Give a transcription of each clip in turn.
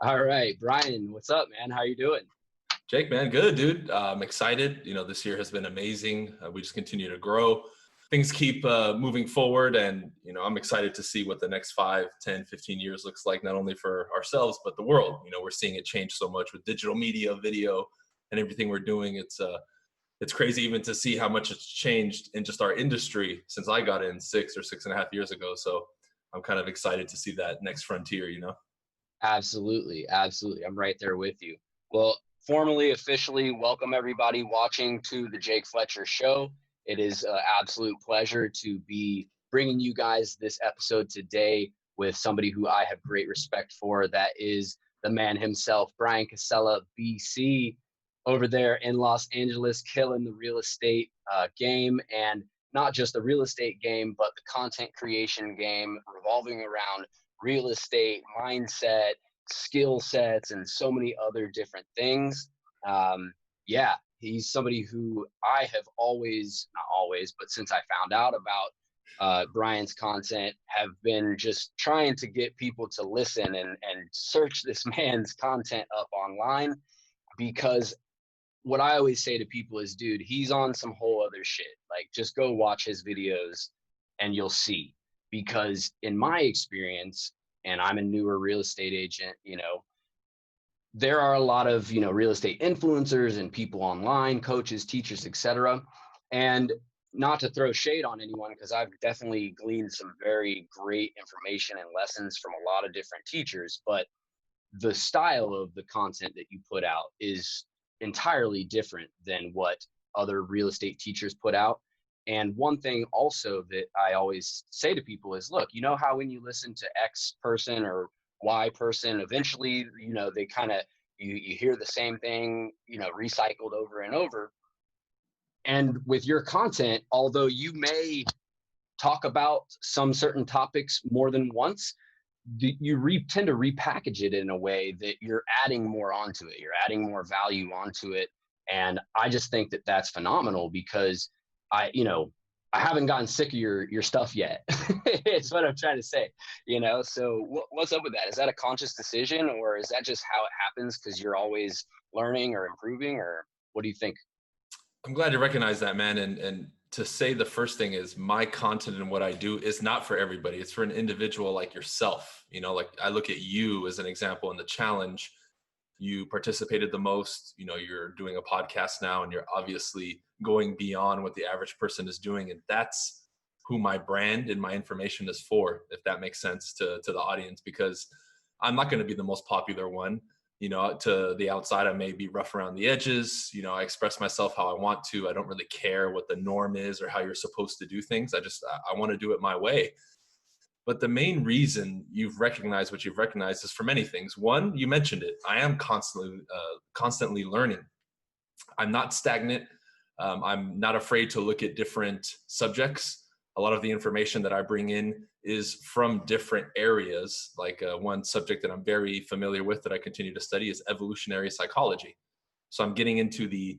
All right, Brian, what's up, man? How you doing? Jake, man, good, dude. I'm excited. This year has been amazing. We just continue to grow. Things keep moving forward, and I'm excited to see what the next 5, 10, 15 years looks like, not only for ourselves but the world. We're seeing it change so much with digital media, video, and everything we're doing. It's crazy even to see how much it's changed in just our industry since I got in 6 or 6.5 years ago. So I'm kind of excited to see that next frontier. Absolutely, absolutely. I'm right there with you. Well, formally, officially, welcome everybody watching to the Jake Fletcher Show. It is an absolute pleasure to be bringing you guys this episode today with somebody who I have great respect for. That is the man himself, Bryan Casella, BC, over there in Los Angeles, killing the real estate game, and not just the real estate game, but the content creation game revolving around real estate, mindset, skill sets, and so many other different things. Yeah, he's somebody who I have always, not always, but since I found out about Bryan's content, have been just trying to get people to listen and search this man's content up online, because what I always say to people is, dude, he's on some whole other shit. Like, just go watch his videos and you'll see. Because in my experience, and I'm a newer real estate agent, there are a lot of, real estate influencers and people online, coaches, teachers, etc. And not to throw shade on anyone, because I've definitely gleaned some very great information and lessons from a lot of different teachers, but the style of the content that you put out is entirely different than what other real estate teachers put out. And one thing also that I always say to people is, look, you know how when you listen to X person or Y person, eventually, they kind of, you hear the same thing, recycled over and over. And with your content, although you may talk about some certain topics more than once, you tend to repackage it in a way that you're adding more onto it. You're adding more value onto it. And I just think that that's phenomenal, because I haven't gotten sick of your stuff yet. It's what I'm trying to say, So what's up with that? Is that a conscious decision, or is that just how it happens because you're always learning or improving, or what do you think? I'm glad you recognize that, man. And to say the first thing is, my content and what I do is not for everybody. It's for an individual like yourself. Like I look at you as an example in the challenge. You participated the most. You're doing a podcast now, and you're obviously going beyond what the average person is doing. And that's who my brand and my information is for, if that makes sense to the audience, because I'm not going to be the most popular one. To the outside, I may be rough around the edges. I express myself how I want to. I don't really care what the norm is or how you're supposed to do things. I want to do it my way. But the main reason you've recognized what you've recognized is for many things. One, you mentioned it. I am constantly learning. I'm not stagnant. I'm not afraid to look at different subjects. A lot of the information that I bring in is from different areas. Like one subject that I'm very familiar with that I continue to study is evolutionary psychology. So I'm getting into the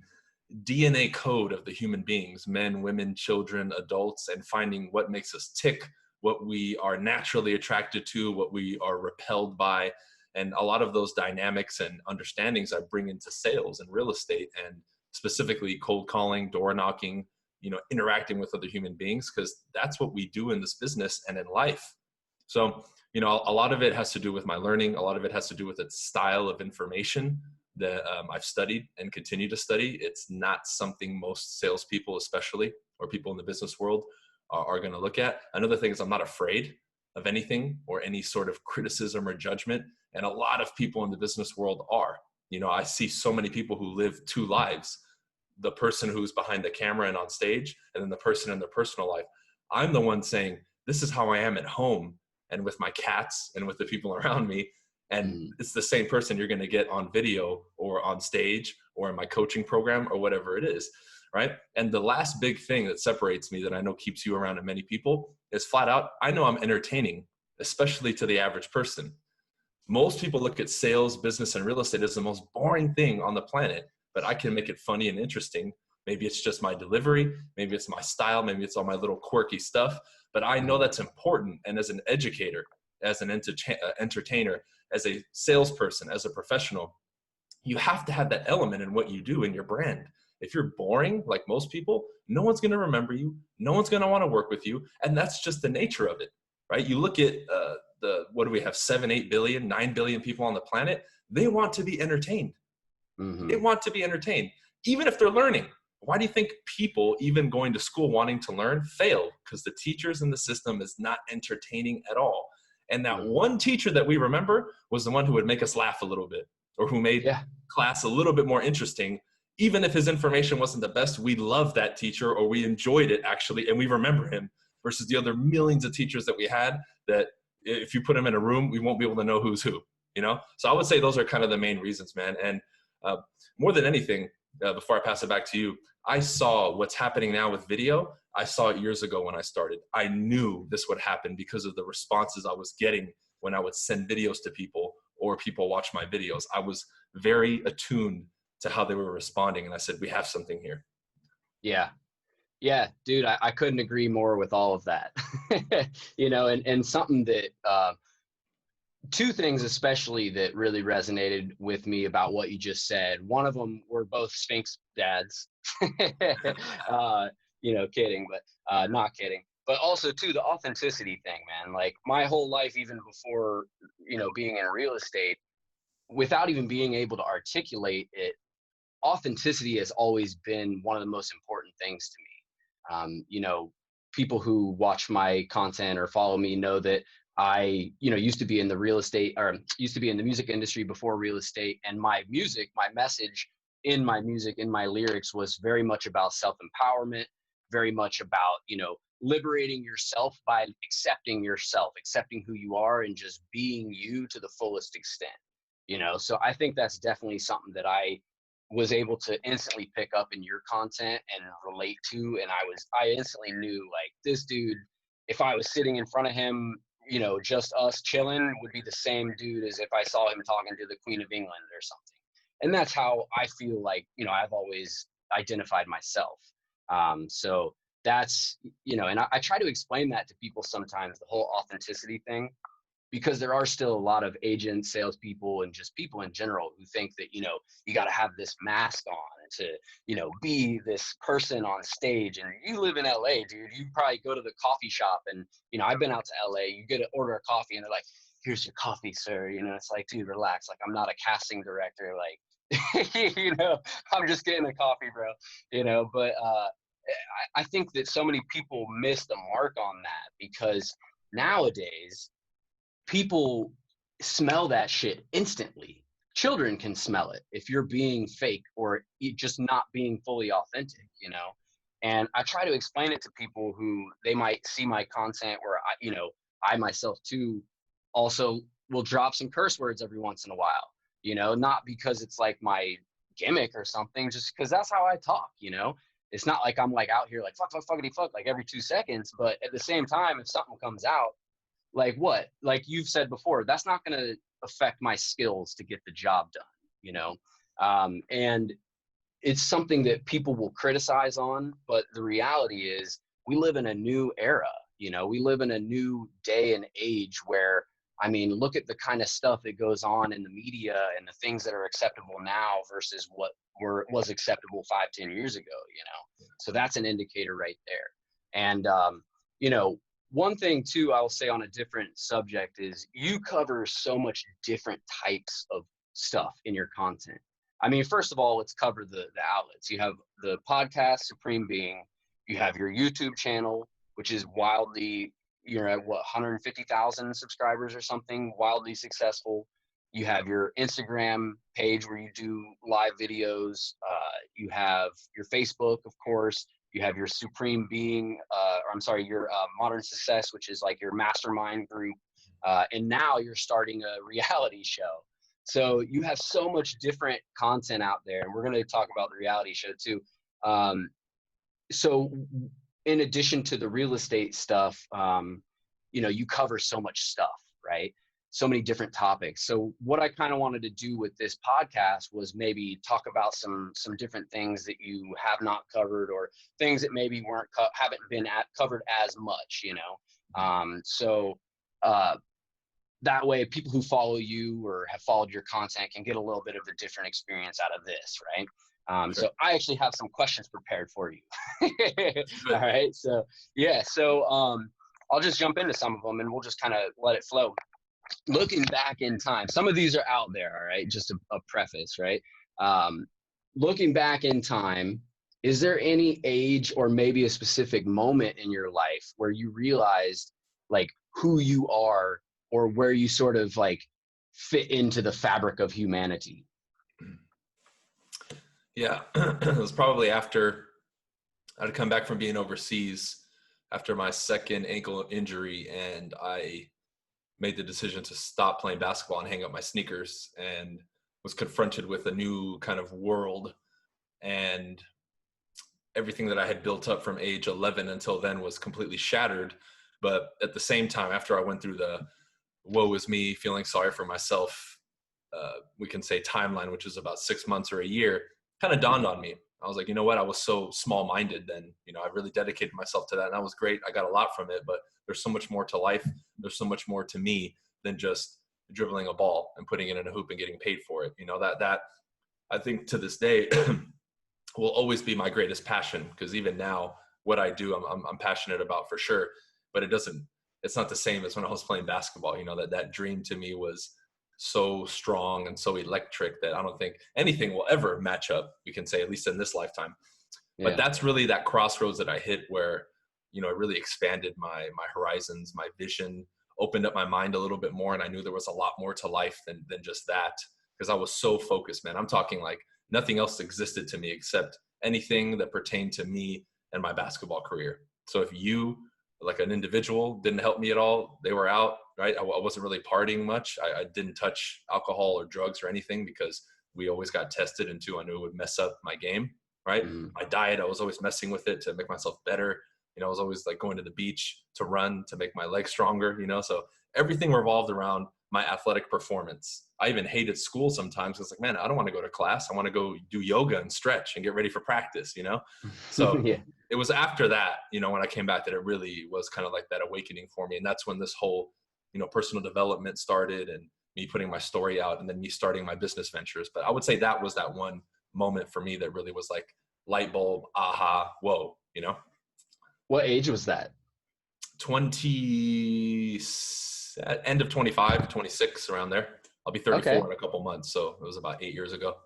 DNA code of the human beings, men, women, children, adults, and finding what makes us tick, what we are naturally attracted to, what we are repelled by. And a lot of those dynamics and understandings I bring into sales and real estate, and specifically cold calling, door knocking, interacting with other human beings, because that's what we do in this business and in life. So, a lot of it has to do with my learning. A lot of it has to do with its style of information that I've studied and continue to study. It's not something most salespeople, especially, or people in the business world, are going to look at. Another thing is, I'm not afraid of anything or any sort of criticism or judgment. And a lot of people in the business world are. I see so many people who live two lives: the person who's behind the camera and on stage, and then the person in their personal life. I'm the one saying, this is how I am at home and with my cats and with the people around me. And it's the same person you're going to get on video or on stage or in my coaching program or whatever it is. Right. And the last big thing that separates me, that I know keeps you around and many people, is flat out, I know I'm entertaining, especially to the average person. Most people look at sales, business, and real estate as the most boring thing on the planet, but I can make it funny and interesting. Maybe it's just my delivery, maybe it's my style, maybe it's all my little quirky stuff, but I know that's important. And as an educator, as an entertainer, as a salesperson, as a professional, you have to have that element in what you do in your brand. If you're boring, like most people, no one's going to remember you. No one's going to want to work with you. And that's just the nature of it, right? You look at what do we have? 7, 8 billion, 9 billion people on the planet. They want to be entertained. They want to be entertained, even if they're learning. Why do you think people, even going to school wanting to learn, fail? Because the teachers in the system is not entertaining at all. And that one teacher that we remember was the one who would make us laugh a little bit, or who made class a little bit more interesting. Even if his information wasn't the best, we loved that teacher, or we enjoyed it actually, and we remember him, versus the other millions of teachers that we had that if you put them in a room, we won't be able to know who's who, you know? So I would say those are kind of the main reasons, man. And more than anything, before I pass it back to you, I saw what's happening now with video. I saw it years ago when I started. I knew this would happen because of the responses I was getting when I would send videos to people or people watch my videos. I was very attuned to how they were responding. And I said, we have something here. Yeah. Yeah, dude, I couldn't agree more with all of that. You know, and something that, two things especially that really resonated with me about what you just said. One of them, we're both Sphinx dads. You know, kidding, but not kidding. But also too, the authenticity thing, man. Like my whole life, even before, you know, being in real estate, without even being able to articulate it, authenticity has always been one of the most important things to me. You know, people who watch my content or follow me know that I, you know, used to be in the real estate, or used to be in the music industry before real estate. And my music, my message in my music, in my lyrics was very much about self-empowerment, very much about, you know, liberating yourself by accepting yourself, accepting who you are and just being you to the fullest extent, you know? So I think that's definitely something that I was able to instantly pick up in your content and relate to. And I instantly knew, like, this dude, if I was sitting in front of him, you know, just us chilling, would be the same dude as if I saw him talking to the Queen of England or something. And that's how I feel like, you know, I've always identified myself. So that's, you know, and I try to explain that to people sometimes, the whole authenticity thing, because there are still a lot of agents, salespeople, and just people in general who think that, you know, you got to have this mask on and to, you know, be this person on stage. And you live in LA, dude, you probably go to the coffee shop and, you know, I've been out to LA, you get to order a coffee and they're like, here's your coffee, sir. You know, it's like, dude, relax. Like, I'm not a casting director. Like, you know, I'm just getting a coffee, bro, you know, but I think that so many people miss the mark on that because nowadays, people smell that shit instantly. Children can smell it if you're being fake or just not being fully authentic, you know? And I try to explain it to people who they might see my content where I, you know, I myself too also will drop some curse words every once in a while, you know, not because it's like my gimmick or something, just because that's how I talk, you know? It's not like I'm like out here like fuck, fuck, fuckity fuck, like every 2 seconds. But at the same time, if something comes out, like what, like you've said before, that's not going to affect my skills to get the job done, you know? And it's something that people will criticize on, but the reality is we live in a new era, you know, we live in a new day and age where, I mean, look at the kind of stuff that goes on in the media and the things that are acceptable now versus what was acceptable 5-10 years ago, you know? So that's an indicator right there. And, you know, one thing too, I'll say on a different subject is you cover so much different types of stuff in your content. I mean, first of all, let's cover the outlets. You have the podcast, Supreme Being. You have your YouTube channel, which is wildly, you're at what, 150,000 subscribers or something, wildly successful. You have your Instagram page where you do live videos. You have your Facebook, of course. You have your Supreme Being, or I'm sorry, your Modern Success, which is like your mastermind group. And now you're starting a reality show. So you have so much different content out there. And we're going to talk about the reality show too. So in addition to the real estate stuff, you know, you cover so much stuff, right? So many different topics. So what I kind of wanted to do with this podcast was maybe talk about some different things that you have not covered or things that maybe haven't been covered as much, you know? that way people who follow you or have followed your content can get a little bit of a different experience out of this, right? Sure. So I actually have some questions prepared for you. All Good. right. So yeah. So I'll just jump into some of them and we'll just kind of let it flow. Looking back in time, some of these are out there. All right. Just a preface, right? Um, Looking back in time, is there any age or maybe a specific moment in your life where you realized like who you are or where you sort of like fit into the fabric of humanity? Yeah. It was probably after I'd come back from being overseas after my second ankle injury, and I made the decision to stop playing basketball and hang up my sneakers, and was confronted with a new kind of world. And everything that I had built up from age 11 until then was completely shattered. But at the same time, after I went through the woe is me, feeling sorry for myself, we can say timeline, which is about 6 months or a year, kind of dawned on me. I was like, you know what? I was so small minded then. I really dedicated myself to that, and that was great. I got a lot from it, but there's so much more to life. There's so much more to me than just dribbling a ball and putting it in a hoop and getting paid for it. That I think to this day will always be my greatest passion, because even now, what I do, I'm passionate about for sure. But it's not the same as when I was playing basketball. That dream to me was so strong and so electric that I don't think anything will ever match up, we can say, at least in this lifetime. But Yeah. that's really that crossroads that I hit where, it really expanded my horizons, my vision, opened up my mind a little bit more. And I knew there was a lot more to life than just that, because I was so focused, man. I'm talking like nothing else existed to me except anything that pertained to me and my basketball career. So if you, like an individual, didn't help me at all, they were out, right? I wasn't really partying much. I didn't touch alcohol or drugs or anything, because we always got tested, and two, I knew it would mess up my game, right? Mm. My diet, I was always messing with it to make myself better. I was always like going to the beach to run to make my legs stronger, so everything revolved around my athletic performance. I even hated school sometimes. It's like, man, I don't want to go to class. I want to go do yoga and stretch and get ready for practice. So Yeah. it was after that, when I came back, that it really was kind of like that awakening for me. And that's when this whole, personal development started, and me putting my story out, and then me starting my business ventures. But I would say that was that one moment for me that really was like light bulb, aha, whoa. What age was that? 20, end of 25, 26, around there. I'll be 34 Okay. in a couple months. So it was about 8 years ago.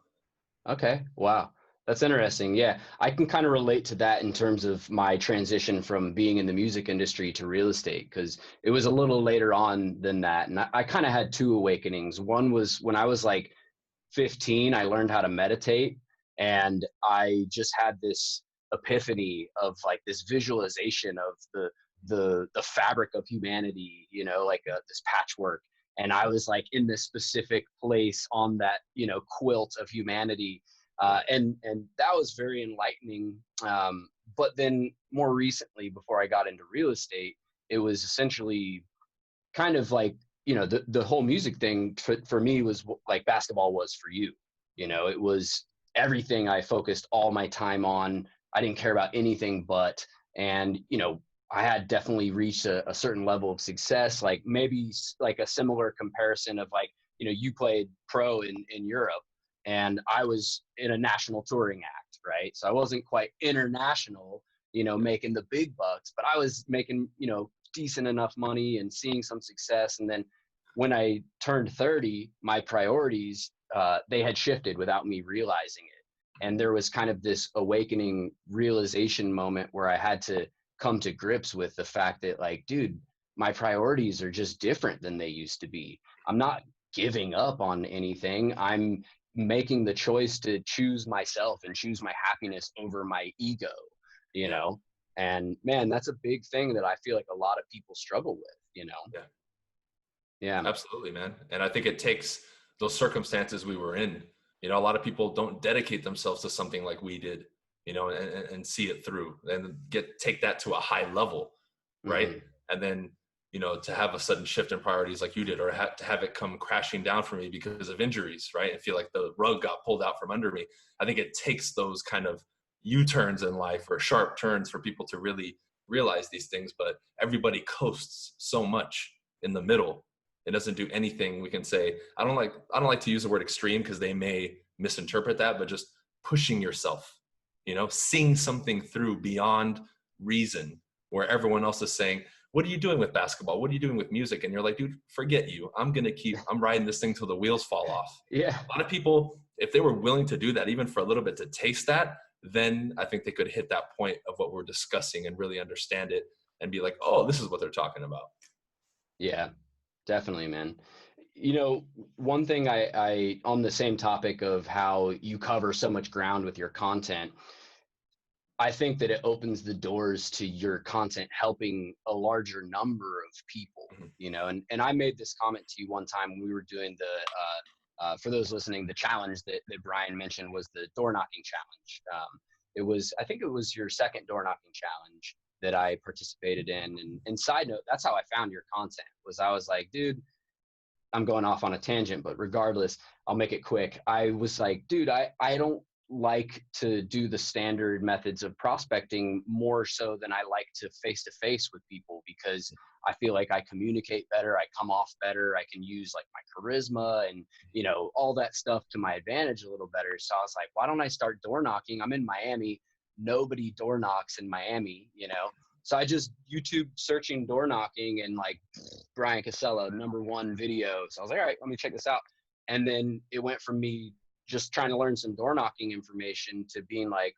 Okay. Wow. That's interesting. Yeah. I can kind of relate to that in terms of my transition from being in the music industry to real estate, because it was a little later on than that. And I kind of had two awakenings. One was when I was like 15, I learned how to meditate, and I just had this epiphany of like this visualization of the fabric of humanity, like this patchwork. And I was like in this specific place on that, quilt of humanity. And that was very enlightening. But then more recently, before I got into real estate, it was essentially kind of like, the whole music thing for me was like basketball was for you. It was everything I focused all my time on. I didn't care about anything but. And I had definitely reached a certain level of success, like maybe like a similar comparison of like, you played pro in Europe, and I was in a national touring act, right? So I wasn't quite international, making the big bucks, but I was making, decent enough money and seeing some success. And then when I turned 30, my priorities, they had shifted without me realizing it. And there was kind of this awakening realization moment where I had to come to grips with the fact that, like, dude, my priorities are just different than they used to be. I'm not giving up on anything. I'm making the choice to choose myself and choose my happiness over my ego, you Yeah. know? And man, that's a big thing that I feel like a lot of people struggle with. Yeah. Yeah. Absolutely, man. And I think it takes those circumstances we were in. A lot of people don't dedicate themselves to something like we did, and see it through and take that to a high level, right? Hmm. And then, to have a sudden shift in priorities like you did, or to have it come crashing down for me because of injuries, right? And feel like the rug got pulled out from under me. I think it takes those kind of U-turns in life, or sharp turns, for people to really realize these things. But everybody coasts so much in the middle, It doesn't do anything. We can say, I don't like to use the word extreme because they may misinterpret that, but just pushing yourself, seeing something through beyond reason, where everyone else is saying, what are you doing with basketball? What are you doing with music? And you're like, dude, forget you. I'm riding this thing till the wheels fall off. Yeah. A lot of people, if they were willing to do that, even for a little bit, to taste that, then I think they could hit that point of what we're discussing and really understand it and be like, oh, this is what they're talking about. Yeah, definitely, man. One thing I on the same topic of how you cover so much ground with your content, I think that it opens the doors to your content helping a larger number of people, and I made this comment to you one time when we were doing for those listening, the challenge that Bryan mentioned was the door knocking challenge. I think it was your second door knocking challenge that I participated in. And side note, that's how I found your content. I was like, dude, I'm going off on a tangent, but regardless, I'll make it quick. I was like, dude, I don't like to do the standard methods of prospecting more so than I like to face with people, because I feel like I communicate better. I come off better. I can use like my charisma and, all that stuff to my advantage a little better. So I was like, why don't I start door knocking? I'm in Miami. Nobody door knocks in Miami, So I just YouTube searching door knocking and like Bryan Casella, #1 video. So I was like, all right, let me check this out. And then it went from me just trying to learn some door knocking information to being like,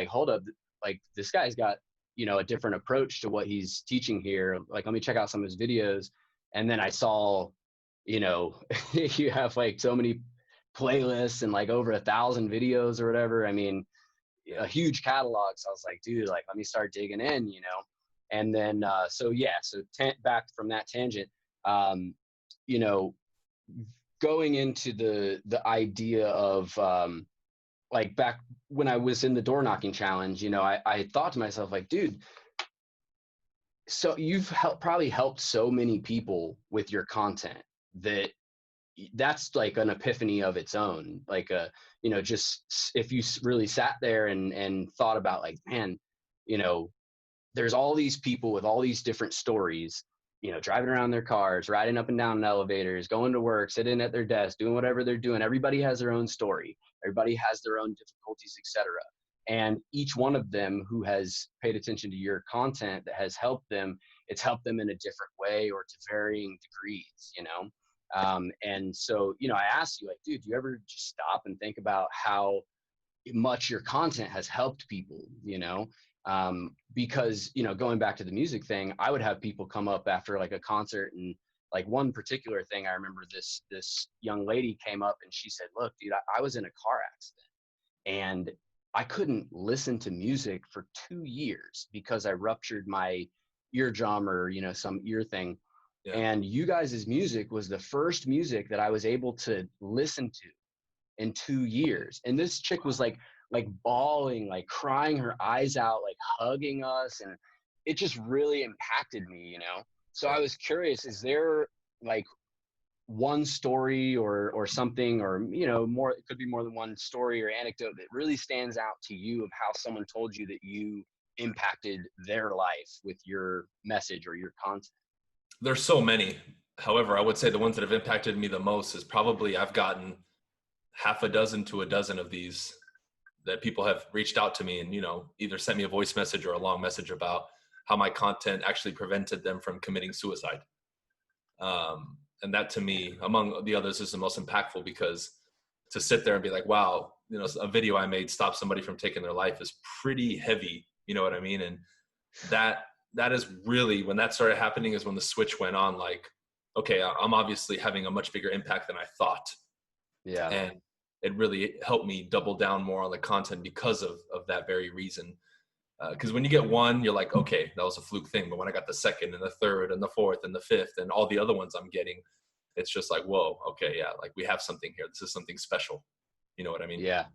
hold up, like this guy's got, a different approach to what he's teaching here. Like, let me check out some of his videos. And then I saw, you have like so many playlists and like over 1,000 videos or whatever. I mean, a huge catalog. So I was like, dude, like, let me start digging in, And then, so back from that tangent, you know, going into the idea of, like back when I was in the door knocking challenge, I thought to myself, like, dude, so you've probably helped so many people with your content that's like an epiphany of its own. Like, just if you really sat there and thought about like, man, there's all these people with all these different stories, driving around their cars, riding up and down in elevators, going to work, sitting at their desk, doing whatever they're doing. Everybody has their own story. Everybody has their own difficulties, etc. And each one of them who has paid attention to your content that has helped them, it's helped them in a different way or to varying degrees, and so, I asked you, like, dude, do you ever just stop and think about how much your content has helped people, because, going back to the music thing, I would have people come up after like a concert, and like one particular thing, I remember this young lady came up and she said, look, dude, I was in a car accident and I couldn't listen to music for 2 years because I ruptured my eardrum or, some ear thing. Yeah. And you guys' music was the first music that I was able to listen to in 2 years. And this chick was like bawling, like crying her eyes out, like hugging us. And it just really impacted me, So I was curious, is there like one story or something, or, more, it could be more than one story or anecdote that really stands out to you of how someone told you that you impacted their life with your message or your content? There's so many. However, I would say the ones that have impacted me the most is probably I've gotten half a dozen to a dozen of these that people have reached out to me and, either sent me a voice message or a long message about how my content actually prevented them from committing suicide. And that to me, among the others, is the most impactful, because to sit there and be like, wow, a video I made stopped somebody from taking their life is pretty heavy. You know what I mean? And that is really, when that started happening, is when the switch went on. Like, okay, I'm obviously having a much bigger impact than I thought. Yeah. And it really helped me double down more on the content because of that very reason. Because when you get one, you're like, okay, that was a fluke thing. But when I got the second and the third and the fourth and the fifth and all the other ones I'm getting, it's just like, whoa, okay, yeah, like we have something here. This is something special. You know what I mean? Yeah.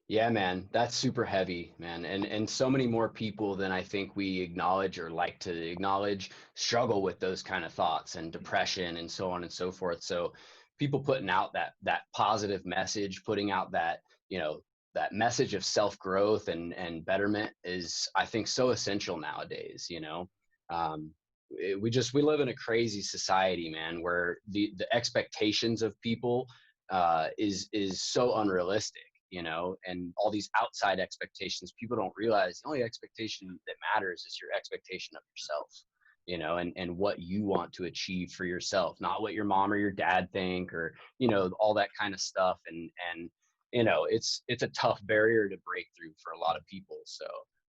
Yeah, man, that's super heavy, man. And so many more people than I think we acknowledge or like to acknowledge struggle with those kind of thoughts and depression and so on and so forth. So people putting out that positive message, putting out that, that message of self-growth and betterment is, I think, so essential nowadays, we live in a crazy society, man, where the expectations of people is so unrealistic, you know, and all these outside expectations. People don't realize the only expectation that matters is your expectation of yourself, you know, and what you want to achieve for yourself, not what your mom or your dad think, or, you know, all that kind of stuff. And you know, it's a tough barrier to break through for a lot of people. So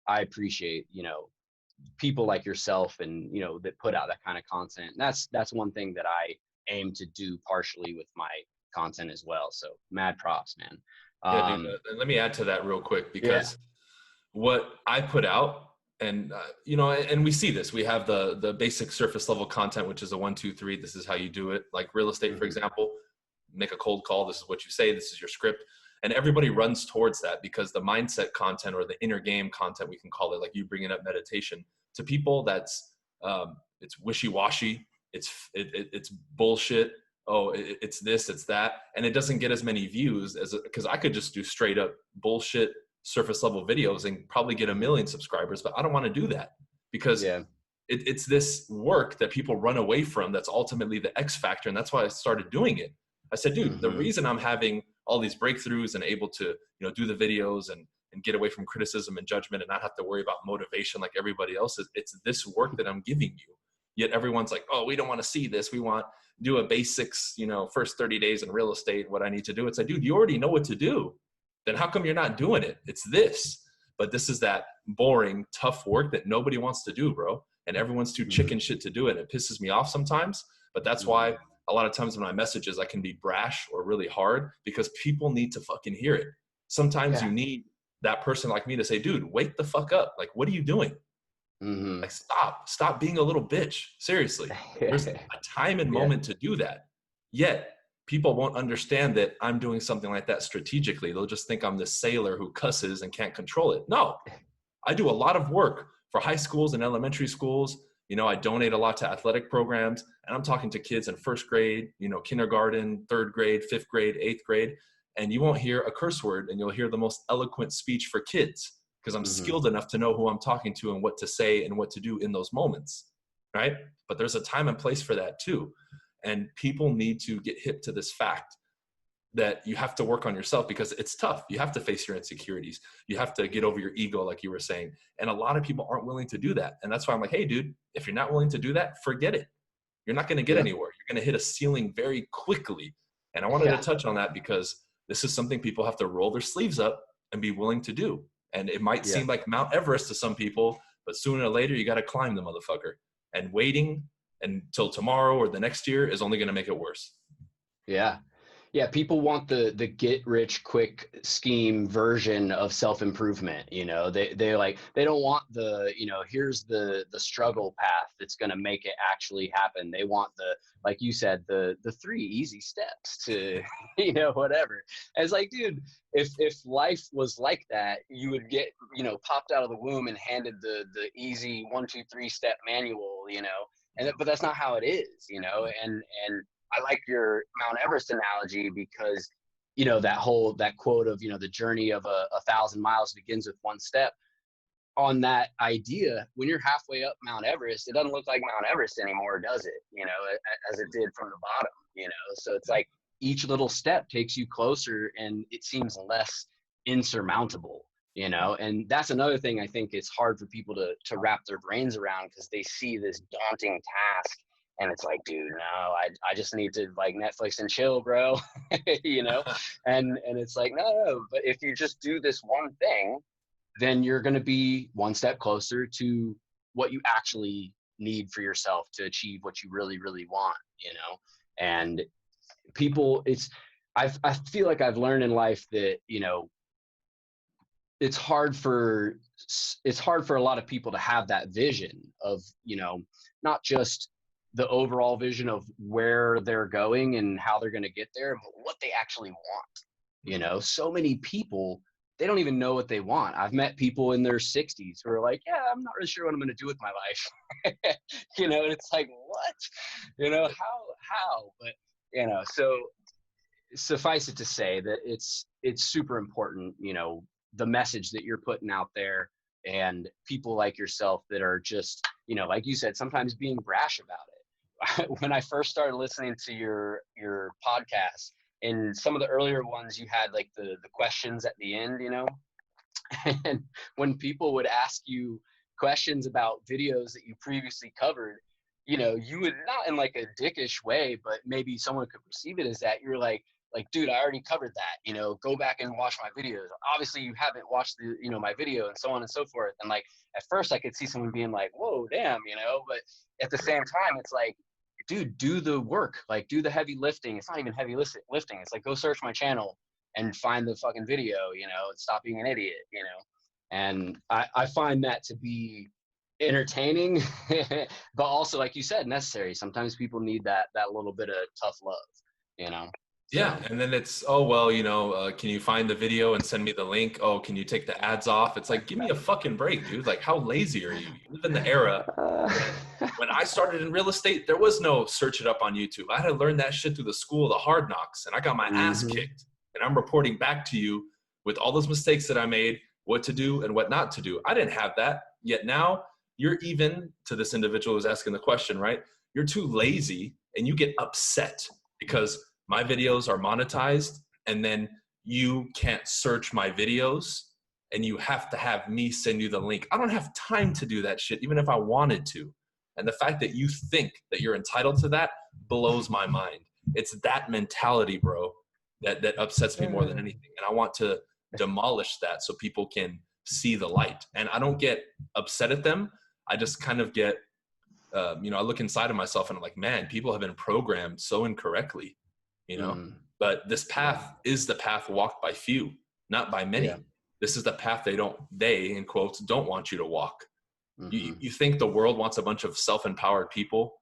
I appreciate, you know, people like yourself, and, you know, that put out that kind of content. And that's one thing that I aim to do partially with my content as well. So mad props, man. Yeah, dude. um And let me add to that real quick, yeah. because what I put out, and you know, and we see this. We have the basic surface level content, which is a 1, 2, 3. This is how you do it. Like real estate, for Hmm. example, make a cold call. This is what you say. This is your script, and everybody runs towards that because the mindset content, or the inner game content, we can call it, like you bringing up meditation, to people that's it's wishy washy. It's bullshit. Oh, it's this, it's that, and it doesn't get as many views as, because I could just do straight up bullshit surface level videos and probably get 1 million subscribers, but I don't want to do that because Yeah. it's this work that people run away from that's ultimately the X factor. And that's why I started doing it. I said, dude, the Hmm. reason I'm having all these breakthroughs and able to, you know, do the videos and get away from criticism and judgment and not have to worry about motivation like everybody else is, it's this work that I'm giving you. Yet everyone's like, oh, we don't want to see this. We want do a basics, you know, first 30 days in real estate, what I need to do. It's like, dude, you already know what to do. Then how come you're not doing it? It's this. But this is that boring, tough work that nobody wants to do, bro. And everyone's too Hmm. chicken shit to do it. It pisses me off sometimes. But that's Hmm. why a lot of times in my messages, I can be brash or really hard because people need to fucking hear it. Sometimes Yeah. you need that person like me to say, dude, wake the fuck up. Like, what are you doing? Hmm. Like, stop being a little bitch. Seriously. There's a time and Yeah. moment to do that. Yet people won't understand that I'm doing something like that strategically. They'll just think I'm this sailor who cusses and can't control it. No, I do a lot of work for high schools and elementary schools. You know, I donate a lot to athletic programs, and I'm talking to kids in first grade, you know, kindergarten, third grade, fifth grade, eighth grade. And you won't hear a curse word, and you'll hear the most eloquent speech for kids because I'm Hmm. skilled enough to know who I'm talking to and what to say and what to do in those moments. Right. But there's a time and place for that too. And people need to get hip to this fact that you have to work on yourself because it's tough. You have to face your insecurities. You have to get over your ego, like you were saying. And a lot of people aren't willing to do that. And that's why I'm like, hey, dude, if you're not willing to do that, forget it. You're not going to get Yeah. anywhere. You're going to hit a ceiling very quickly. And I wanted to Yeah. touch on that because this is something people have to roll their sleeves up and be willing to do. And it might Yeah. seem like Mount Everest to some people, but sooner or later, you got to climb the motherfucker. And waiting until tomorrow or the next year is only going to make it worse. Yeah. Yeah, people want the get rich quick scheme version of self-improvement, you know. They like, they don't want the, you know, here's the struggle path that's going to make it actually happen. They want the, like you said, the 3 easy steps to, you know, whatever. And it's like, dude, if life was like that, you would get, you know, popped out of the womb and handed the easy 1, 2, 3 step manual, you know. And but that's not how it is, you know. And I like your Mount Everest analogy because, you know, that quote of, you know, the journey of a 1,000 miles begins with 1 step. On that idea, when you're halfway up Mount Everest, it doesn't look like Mount Everest anymore, does it? You know, as it did from the bottom, you know. So it's like each little step takes you closer and it seems less insurmountable, you know. And that's another thing I think it's hard for people to wrap their brains around because they see this daunting task and it's like, dude, no, I just need to like Netflix and chill, bro. You know. And it's like, no, but if you just do this one thing, then you're going to be 1 step closer to what you actually need for yourself to achieve what you really, really want, you know. And people, I feel like I've learned in life that, you know, it's hard for a lot of people to have that vision of, you know, not just the overall vision of where they're going and how they're going to get there, but what they actually want. You know, so many people, they don't even know what they want. I've met people in their 60s who are like, yeah, I'm not really sure what I'm going to do with my life. You know, and it's like, what? You know, how? But, you know, so suffice it to say that it's super important, you know, the message that you're putting out there. and people like yourself that are just, you know, like you said, sometimes being brash about it. When I first started listening to your podcast, and some of the earlier ones, you had like the questions at the end, you know, and when people would ask you questions about videos that you previously covered, you know, you would, not in like a dickish way, but maybe someone could perceive it as that. You're like, dude, I already covered that, you know, go back and watch my videos. Obviously you haven't watched the, you know, my video, and so on and so forth. And like, at first I could see someone being like, whoa, damn, you know, but at the same time, it's like, dude, do the work, like do the heavy lifting. It's not even heavy lifting. It's like, go search my channel and find the fucking video, you know, and stop being an idiot, you know? And I find that to be entertaining, but also, like you said, necessary. Sometimes people need that little bit of tough love, you know? Yeah, So, and then it's, oh, well, you know, can you find the video and send me the link? Oh, can you take the ads off? It's like, give me a fucking break, dude. Like, how lazy are you? You live in the era when I started in real estate, there was no search it up on YouTube. I had to learn that shit through the school of the hard knocks, and I got my ass mm-hmm. kicked. And I'm reporting back to you with all those mistakes that I made, what to do and what not to do. I didn't have that. Yet now you're, even to this individual who's asking the question, right? You're too lazy and you get upset because my videos are monetized, and then you can't search my videos, and you have to have me send you the link. I don't have time to do that shit, even if I wanted to. And the fact that you think that you're entitled to that blows my mind. It's that mentality, bro, that upsets me more than anything. And I want to demolish that so people can see the light. And I don't get upset at them. I just kind of get, you know, I look inside of myself and I'm like, man, people have been programmed so incorrectly, you know? But this path is the path walked by few, not by many. Yeah. This is the path they, in quotes, don't want you to walk. You think the world wants a bunch of self-empowered people,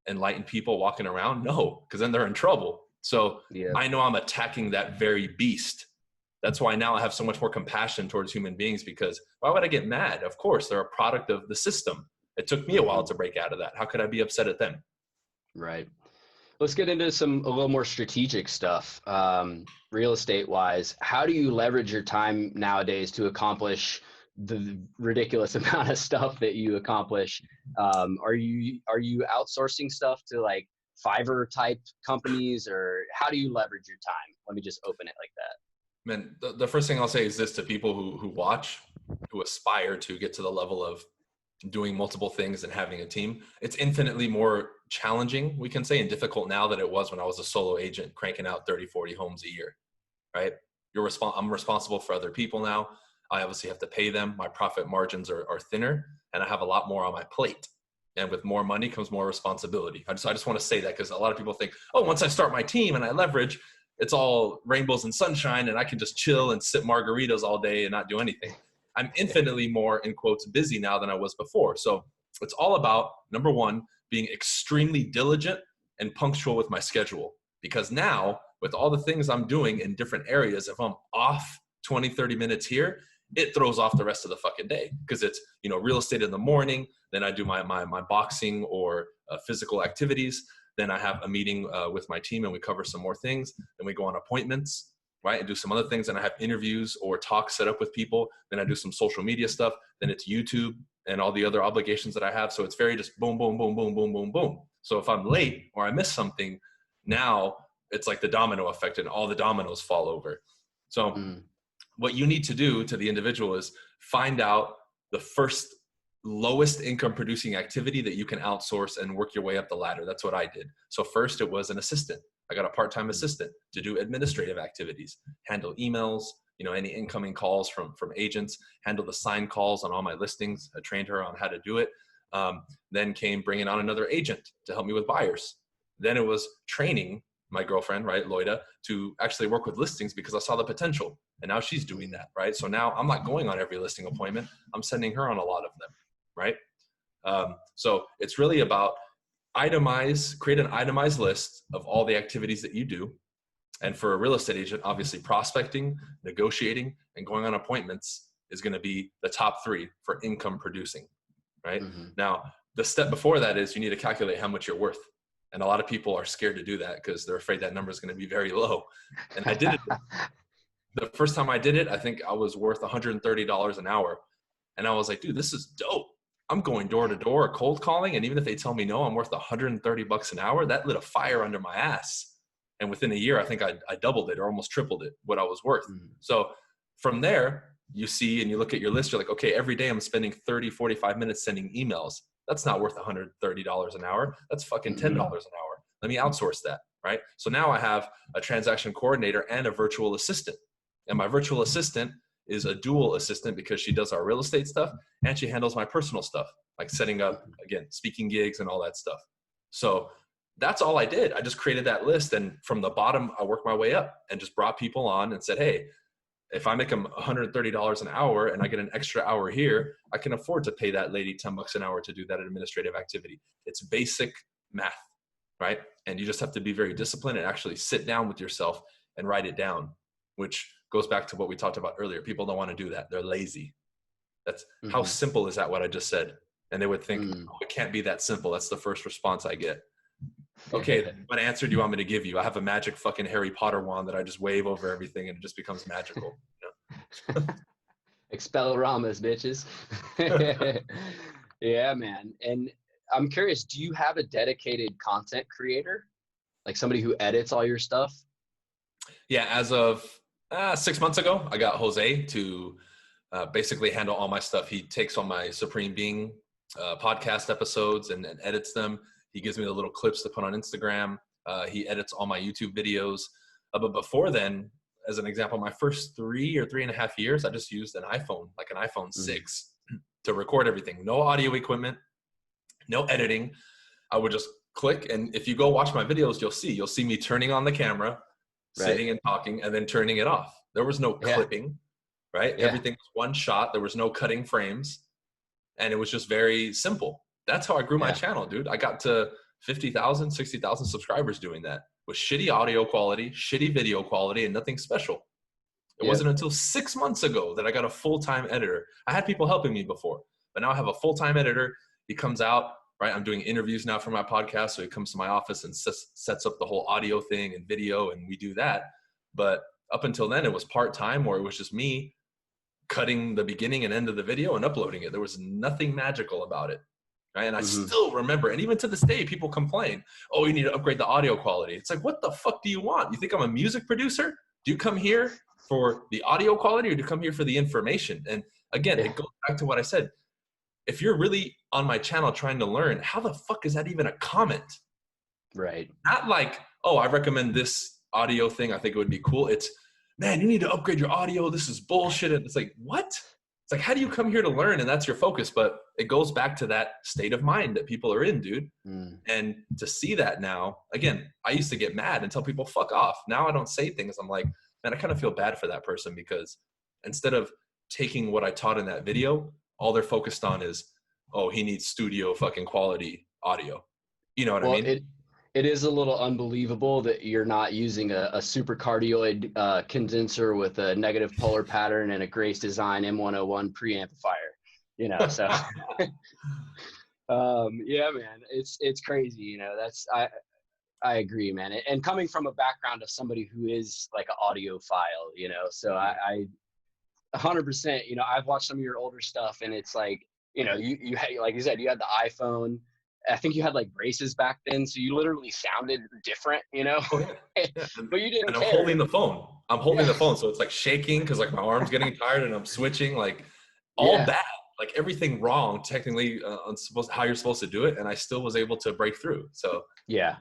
enlightened people walking around? No, because then they're in trouble. So I know I'm attacking that very beast. That's why now I have so much more compassion towards human beings, because why would I get mad? Of course, they're a product of the system. It took me a while to break out of that. How could I be upset at them? Right. Let's get into a little more strategic stuff. Real estate wise, how do you leverage your time nowadays to accomplish the ridiculous amount of stuff that you accomplish? Are you outsourcing stuff to like Fiverr type companies, or how do you leverage your time? Let me just open it like that. Man, the first thing I'll say is this to people who watch, who aspire to get to the level of doing multiple things and having a team. It's infinitely more challenging, we can say, and difficult now than it was when I was a solo agent cranking out 30, 40 homes a year, right? I'm responsible for other people now. I obviously have to pay them. My profit margins are thinner, and I have a lot more on my plate. And with more money comes more responsibility. I just want to say that, because a lot of people think, oh, once I start my team and I leverage, it's all rainbows and sunshine and I can just chill and sip margaritas all day and not do anything. I'm infinitely more, in quotes, busy now than I was before. So it's all about, number one, being extremely diligent and punctual with my schedule. Because now, with all the things I'm doing in different areas, if I'm off 20, 30 minutes here, it throws off the rest of the fucking day. Because it's, you know, real estate in the morning, then I do my boxing or physical activities. Then I have a meeting with my team and we cover some more things. Then we go on appointments, right? And do some other things. And I have interviews or talks set up with people. Then I do some social media stuff. Then it's YouTube and all the other obligations that I have. So it's very just boom, boom, boom, boom, boom, boom, boom. So if I'm late or I miss something, now it's like the domino effect and all the dominoes fall over. So what you need to do to the individual is find out the first lowest income producing activity that you can outsource and work your way up the ladder. That's what I did. So first it was an assistant. I got a part-time assistant to do administrative activities, handle emails, you know, any incoming calls from agents, handle the sign calls on all my listings. I trained her on how to do it. Then came bringing on another agent to help me with buyers. Then it was training my girlfriend, right, Loida, to actually work with listings because I saw the potential. And now she's doing that, right? So now I'm not going on every listing appointment. I'm sending her on a lot of them, right? So it's really about create an itemized list of all the activities that you do. And for a real estate agent, obviously prospecting, negotiating, and going on appointments is going to be the top three for income producing, right? Now, the step before that is you need to calculate how much you're worth. And a lot of people are scared to do that because they're afraid that number is going to be very low. And I did it. The first time I did it, I think I was worth $130 an hour. And I was like, dude, this is dope. I'm going door to door, cold calling. And even if they tell me no, I'm worth $130 an hour. That lit a fire under my ass. And within a year, I think I doubled it or almost tripled it, what I was worth. So from there, you see, and you look at your list, you're like, okay, every day I'm spending 30, 45 minutes sending emails. That's not worth $130 an hour. That's fucking $10 an hour. Let me outsource that, right? So now I have a transaction coordinator and a virtual assistant. And my virtual assistant is a dual assistant because she does our real estate stuff and she handles my personal stuff, like setting up, again, speaking gigs and all that stuff. So that's all I did. I just created that list. And from the bottom, I worked my way up and just brought people on and said, hey, if I make them $130 an hour and I get an extra hour here, I can afford to pay that lady $10 an hour to do that administrative activity. It's basic math, right? And you just have to be very disciplined and actually sit down with yourself and write it down, which goes back to what we talked about earlier. People don't want to do that. They're lazy. That's how simple is that what I just said? And they would think, oh, it can't be that simple. That's the first response I get. Okay, what answer do you want me to give you? I have a magic fucking Harry Potter wand that I just wave over everything and it just becomes magical. You know? Expel Ramas, bitches. Yeah, man. And I'm curious, do you have a dedicated content creator? Like somebody who edits all your stuff? Yeah, as of 6 months ago, I got Jose to basically handle all my stuff. He takes all my Supreme Being podcast episodes and edits them. He gives me the little clips to put on Instagram. He edits all my YouTube videos. But before then, as an example, my first 3 or 3.5 years, I just used an iPhone, like an iPhone 6 to record everything. No audio equipment, no editing. I would just click. And if you go watch my videos, you'll see me turning on the camera, sitting and talking, and then turning it off. There was no clipping, right? Yeah. Everything was one shot. There was no cutting frames. And it was just very simple. That's how I grew my channel, dude. I got to 50,000, 60,000 subscribers doing that with shitty audio quality, shitty video quality, and nothing special. It wasn't until 6 months ago that I got a full-time editor. I had people helping me before, but now I have a full-time editor. He comes out, right? I'm doing interviews now for my podcast. So he comes to my office and sets up the whole audio thing and video, and we do that. But up until then, it was part-time, or it was just me cutting the beginning and end of the video and uploading it. There was nothing magical about it. Right? And I still remember, and even to this day, people complain, oh, you need to upgrade the audio quality. It's like, what the fuck do you want? You think I'm a music producer? Do you come here for the audio quality or do you come here for the information? And again, it goes back to what I said. If you're really on my channel trying to learn, how the fuck is that even a comment? Right. Not like, oh, I recommend this audio thing. I think it would be cool. It's, man, you need to upgrade your audio. This is bullshit. And it's like, what? It's like, how do you come here to learn? And that's your focus. But it goes back to that state of mind that people are in, dude. And to see that now, again, I used to get mad and tell people, fuck off. Now I don't say things. I'm like, man, I kind of feel bad for that person because instead of taking what I taught in that video, all they're focused on is, oh, he needs studio fucking quality audio. You know what I mean? It is a little unbelievable that you're not using a supercardioid condenser with a negative polar pattern and a Grace Design M101 preamplifier, you know, so yeah, man, it's crazy. You know, I agree, man. And coming from a background of somebody who is like an audiophile, you know, so I 100%, you know, I've watched some of your older stuff and it's like, you know, you had, like you said, you had the iPhone. I think you had like braces back then, so you literally sounded different, you know. But you didn't. And I'm holding the phone. I'm holding the phone, so it's like shaking because like my arm's getting tired, and I'm switching like all bad, like everything wrong technically on how you're supposed to do it, and I still was able to break through. So yeah,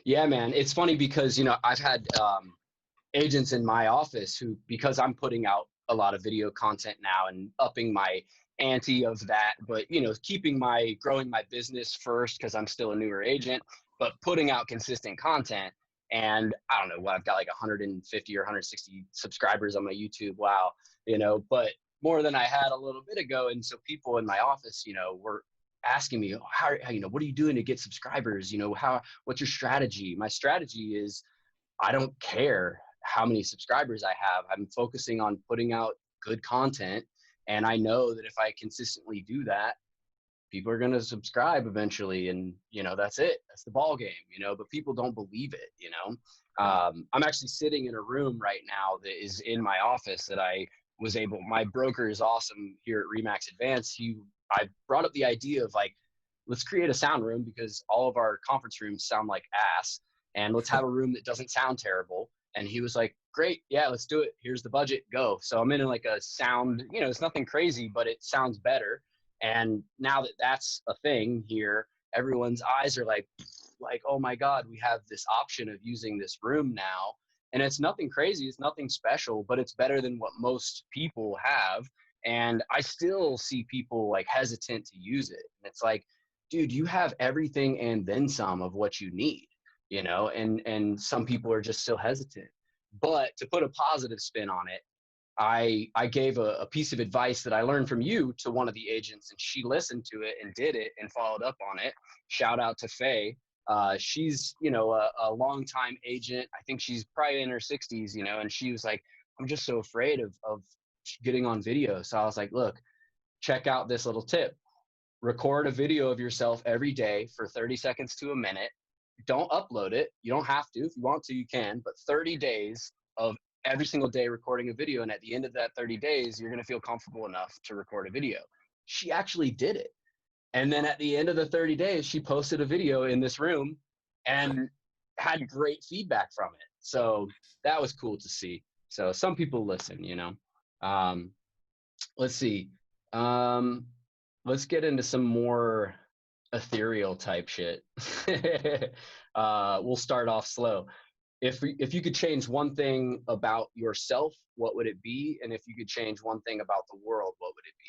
man. It's funny because you know I've had agents in my office who, because I'm putting out a lot of video content now and upping my ante of that, but you know, growing my business first because I'm still a newer agent, but putting out consistent content. And I don't know what, I've got like 150 or 160 subscribers on my YouTube. Wow. You know, but more than I had a little bit ago. And so people in my office, you know, were asking me, how you know, what are you doing to get subscribers? You know, what's your strategy? My strategy is I don't care how many subscribers I have. I'm focusing on putting out good content. And I know that if I consistently do that, people are going to subscribe eventually. And, you know, that's it. That's the ball game, you know, but people don't believe it, you know. I'm actually sitting in a room right now that is in my office that I my broker is awesome here at Remax Advance. I brought up the idea of like, let's create a sound room because all of our conference rooms sound like ass, and let's have a room that doesn't sound terrible. And he was like, great, yeah, let's do it. Here's the budget, go. So I'm in like a sound, it's nothing crazy, but it sounds better. And now that that's a thing here, everyone's eyes are like, oh my God, we have this option of using this room now. And it's nothing crazy, it's nothing special, but it's better than what most people have. And I still see people like hesitant to use it. And it's like, dude, you have everything and then some of what you need, and some people are just still hesitant. But to put a positive spin on it, I gave a piece of advice that I learned from you to one of the agents, and she listened to it and did it and followed up on it. Shout out to Faye. She's, a longtime agent. I think she's probably in her 60s, and she was like, I'm just so afraid of getting on video. So I was like, look, check out this little tip. Record a video of yourself every day for 30 seconds to a minute. Don't upload it. You don't have to. If you want to, you can. But 30 days of every single day recording a video. And at the end of that 30 days, you're going to feel comfortable enough to record a video. She actually did it. And then at the end of the 30 days, she posted a video in this room and had great feedback from it. So that was cool to see. So some people listen, let's see. Let's get into some more ethereal type shit. We'll start off slow. If you could change one thing about yourself, what would it be? And if you could change one thing about the world, what would it be?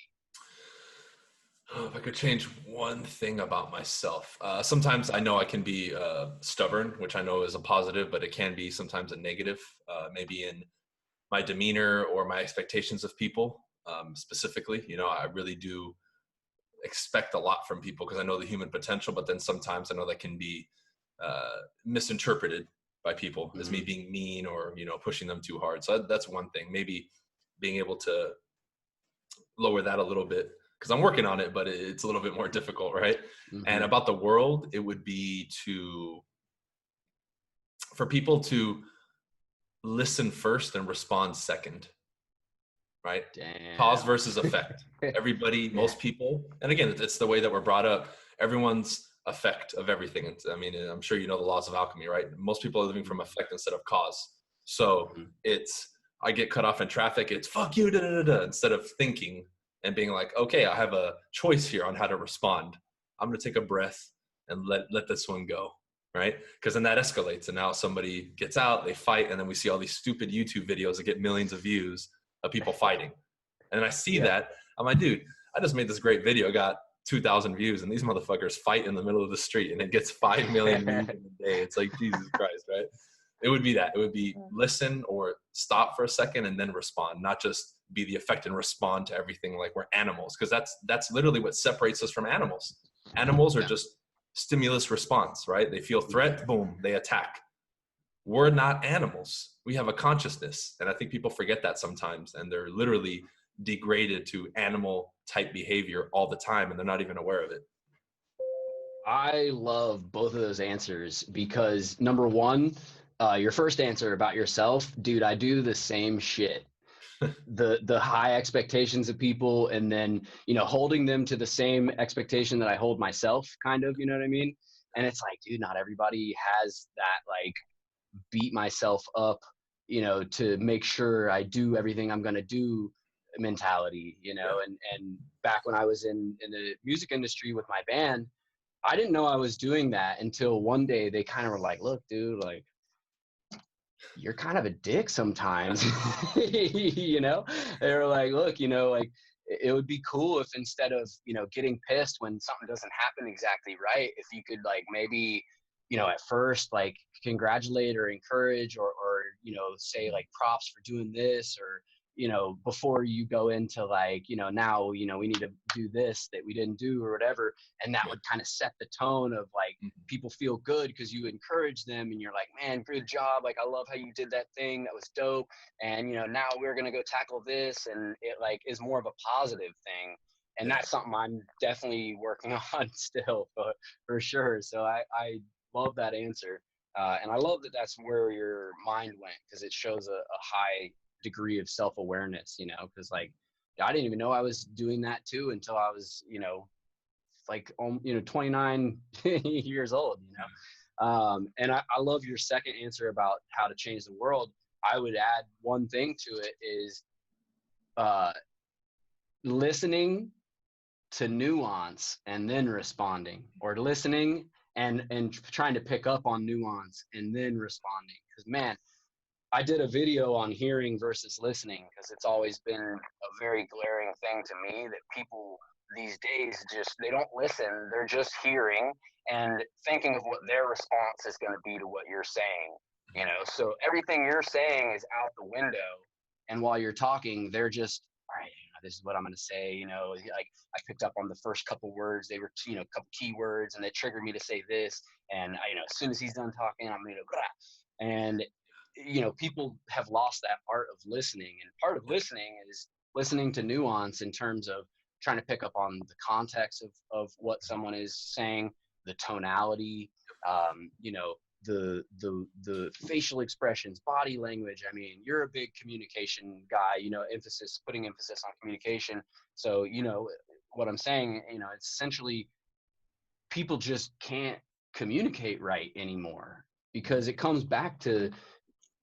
If I could change one thing about myself, sometimes I know I can be stubborn, which I know is a positive, but it can be sometimes a negative, maybe in my demeanor or my expectations of people. Specifically, I really do expect a lot from people because I know the human potential, but then sometimes I know that can be misinterpreted by people as me being mean or, pushing them too hard. So that's one thing, maybe being able to lower that a little bit because I'm working on it, but it's a little bit more difficult. Right. Mm-hmm. And about the world, it would be for people to listen first and respond second. Right? Damn. Cause versus effect. Everybody, most people, and again, it's the way that we're brought up. Everyone's effect of everything. And I mean, I'm sure you know the laws of alchemy, right? Most people are living from effect instead of cause. So I get cut off in traffic. It's fuck you, da, da, da, da, instead of thinking and being like, okay, I have a choice here on how to respond. I'm going to take a breath and let this one go. Right? Because then that escalates. And now somebody gets out, they fight. And then we see all these stupid YouTube videos that get millions of views of people fighting. And I see that. I'm like, dude, I just made this great video, got 2,000 views, and these motherfuckers fight in the middle of the street and it gets 5 million views in a day. It's like, Jesus Christ, right? It would be that. It would be listen or stop for a second and then respond, not just be the effect and respond to everything like we're animals. Because that's literally what separates us from animals. Animals are just stimulus response, right? They feel threat, boom, they attack. We're not animals. We have a consciousness. And I think people forget that sometimes. And they're literally degraded to animal type behavior all the time. And they're not even aware of it. I love both of those answers because number one, your first answer about yourself, dude, I do the same shit. the high expectations of people and then, holding them to the same expectation that I hold myself, kind of, you know what I mean? And it's like, dude, not everybody has that, like, beat myself up, to make sure I do everything I'm going to do mentality, and back when I was in the music industry with my band, I didn't know I was doing that until one day they kind of were like, look, dude, like, you're kind of a dick sometimes. They were like, look, like, it would be cool if instead of, getting pissed when something doesn't happen exactly right, if you could, like, maybe, at first, like, congratulate or encourage or say, like, props for doing this, or, before you go into, like, now, we need to do this that we didn't do or whatever. And that would kind of set the tone of, like, people feel good because you encourage them and you're like, man, good job. Like, I love how you did that thing. That was dope. And, now we're going to go tackle this. And it, like, is more of a positive thing. And that's something I'm definitely working on still, for sure. So I love that answer. And I love that that's where your mind went, because it shows a high degree of self-awareness, you know, because like I didn't even know I was doing that too until I was, you know, like, 29 years old, you know. And I love your second answer about how to change the world. I would add one thing to it is listening to nuance and then responding, or listening and trying to pick up on nuance and then responding. Because man, I did a video on hearing versus listening because it's always been a very glaring thing to me that people these days just, they don't listen. They're just hearing and thinking of what their response is going to be to what you're saying, you know? So everything you're saying is out the window. And while you're talking, they're just, all right, this is what I'm going to say, you know, like I picked up on the first couple words, they were, you know, a couple keywords and they triggered me to say this. And I, you know, as soon as he's done talking, I'm going to, and you know, people have lost that art of listening, and part of listening is listening to nuance in terms of trying to pick up on the context of what someone is saying, the tonality, you know, the facial expressions, body language. I mean, you're a big communication guy, you know, putting emphasis on communication. So, you know, what I'm saying, you know, it's essentially people just can't communicate right anymore because it comes back to,